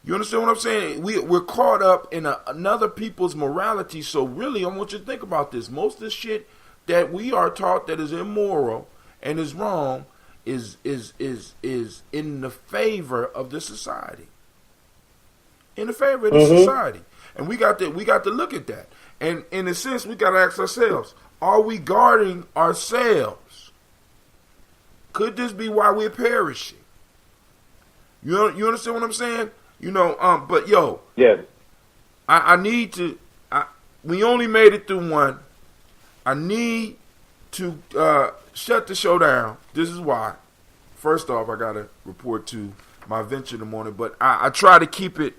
You understand what I'm saying? We're caught up in another people's morality. So really, I want you to think about this. Most of the shit that we are taught that is immoral and is wrong is in the favor of the society. In the favor of the society. And we got to look at that. And in a sense, we got to ask ourselves, are we guarding ourselves? Could this be why we're perishing? You understand what I'm saying? But yo, Yes. I need to. We only made it through one. I need to shut the show down. This is why. First off, I gotta report to my venture in the morning, but I try to keep it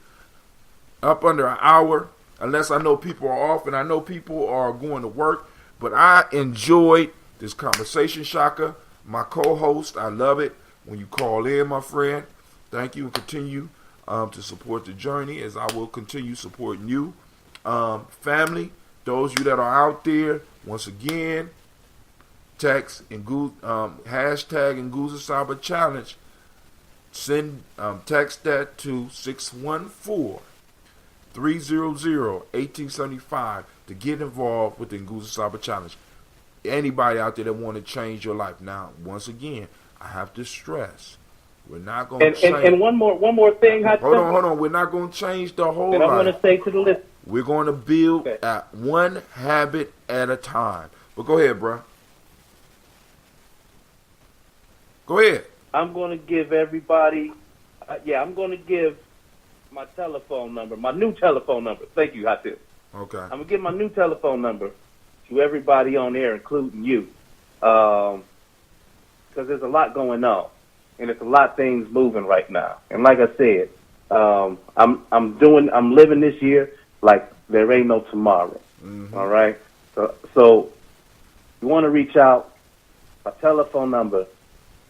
up under an hour, unless I know people are off and I know people are going to work. But I enjoyed this conversation, Shaka, my co-host. I love it when you call in, my friend. Thank you, and continue to support the journey as I will continue supporting you. Family, those of you that are out there, once again, text and hashtag Nguza Cyber Challenge. Send text that to 614-300-1875 to get involved with the Nguza Cyber Challenge. Anybody out there that want to change your life. Now, once again, I have to stress, we're not going to change. And one more thing. Hold on. We're not going to change the whole and life. I want to say to the list. We're going to build at one habit at a time. But go ahead, bro. Go ahead. I'm going to give everybody, I'm going to give my telephone number, my new telephone number. Thank you, Hatif. Okay. I'm going to give my new telephone number to everybody on there, including you, because there's a lot going on, and there's a lot of things moving right now. And like I said, I'm living this year like there ain't no tomorrow. Mm-hmm. All right. So you want to reach out. My telephone number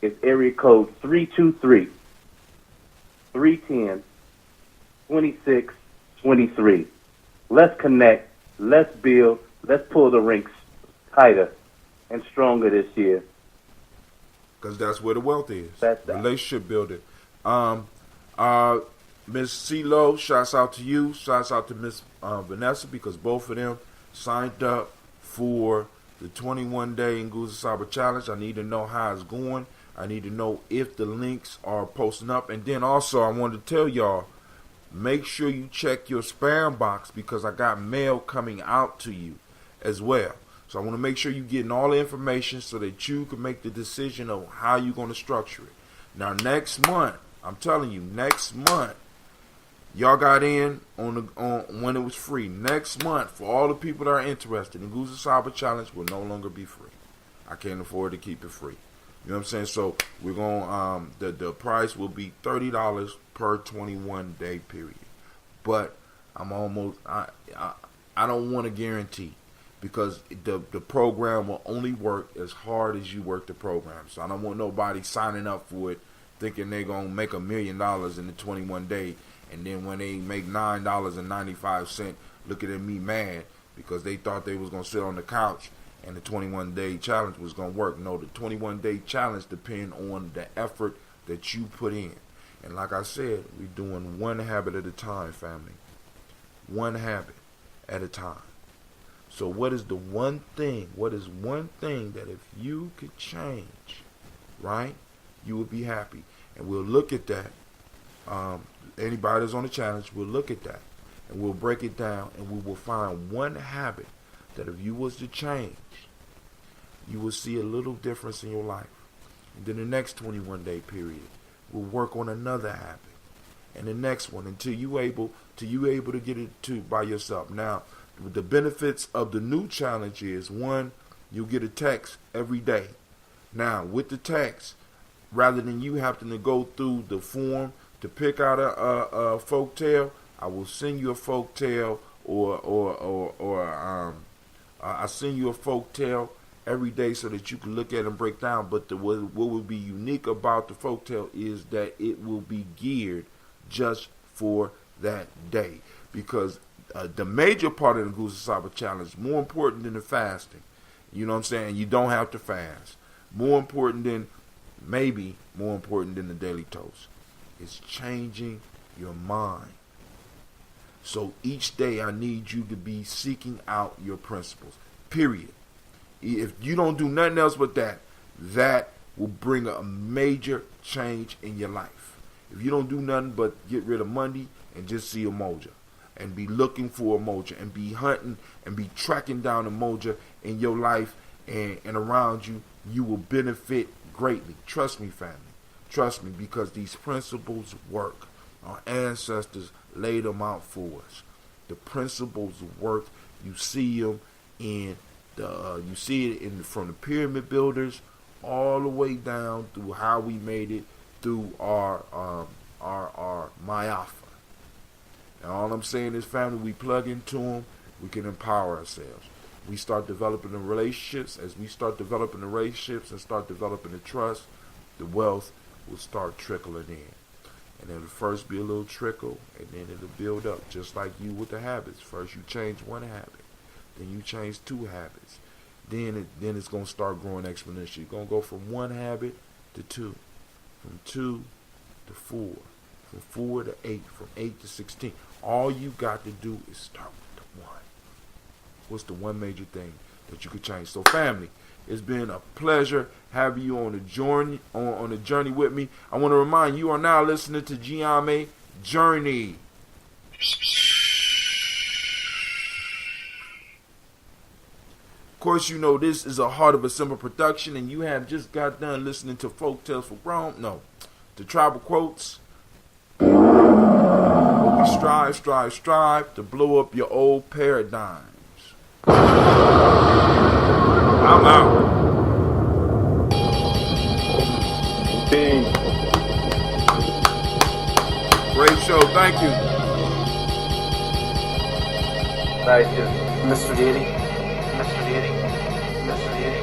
is area code 323-310-2623. Let's connect. Let's build. Let's pull the ranks tighter and stronger this year. Because that's where the wealth is. That's that. Relationship building. Miss CeeLo, shouts out to you. Shouts out to Miss Vanessa, because both of them signed up for the 21-day Nguza Cyber Challenge. I need to know how it's going. I need to know if the links are posting up. And then also, I wanted to tell y'all, make sure you check your spam box, because I got mail coming out to you as well. So I want to make sure you're getting all the information so that you can make the decision of how you're going to structure it. Now, next month, I'm telling you, next month, y'all got in on when it was free. Next month, for all the people that are interested, the Nguza Cyber Challenge will no longer be free. I can't afford to keep it free. You know what I'm saying? So we're going the price will be $30 per 21-day period. But I'm almost I don't want to guarantee, because the program will only work as hard as you work the program. So I don't want nobody signing up for it thinking they're going to make $1 million in the 21 day, and then when they make $9.95, looking at me mad because they thought they was going to sit on the couch and the 21-day challenge was going to work. No, the 21-day challenge depends on the effort that you put in. And like I said, we're doing one habit at a time, family. One habit at a time. So what is one thing that if you could change, right, you would be happy? And we'll look at that. Anybody that's on the challenge, we'll look at that. And we'll break it down, and we will find one habit that if you was to change, you will see a little difference in your life. And then the next 21-day period, we'll work on another habit. And the next one until you able to get it to by yourself. Now, the benefits of the new challenge is, one, you'll get a text every day. Now, with the text, rather than you having to go through the form to pick out a folk tale, I will send you a folk tale, I send you a folk tale every day so that you can look at and break down. But what will be unique about the folk tale is that it will be geared just for that day, because the major part of the Goose Saba challenge, more important than the fasting, you know what I'm saying? You don't have to fast. More important than the daily toast, is changing your mind. So each day I need you to be seeking out your principles, period. If you don't do nothing else but that, that will bring a major change in your life. If you don't do nothing but get rid of Monday and just see a moja, and be looking for a moja, and be hunting and be tracking down a moja in your life and around you, you will benefit greatly. Trust me, family. Trust me, because these principles work. Our ancestors laid them out for us. The principles work. You see them in from the pyramid builders all the way down through how we made it through our Mayafa. And all I'm saying is, family, we plug into them, we can empower ourselves. We start developing the relationships. As we start developing the relationships and start developing the trust, the wealth will start trickling in. And it'll first be a little trickle, and then it'll build up, just like you with the habits. First you change one habit, then you change two habits. Then it's going to start growing exponentially. You're going to go from one habit to two, from 2 to 4, from 4 to 8, from 8 to 16. All you got to do is start with the one. What's the one major thing that you could change? So, family, it's been a pleasure having you on the journey on the journey with me. I want to remind you are now listening to Gye-Nyame Journey. Of course, you know this is a Heart of a Simple production, and you have just got done listening to Folk Tales for Grown. No, to Tribal Quotes. Strive to blow up your old paradigms. I'm out. Great show. Thank you. Thank you. Mr. Diddy. Mr. Diddy. Mr. Diddy.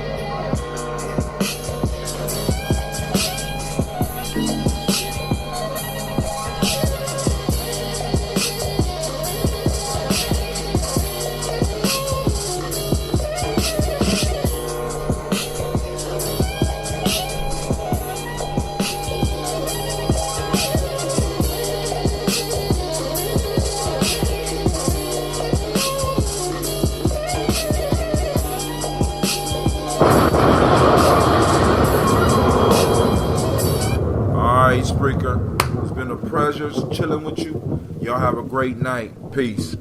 Spreaker. It's been a pleasure chilling with you. Y'all have a great night. Peace.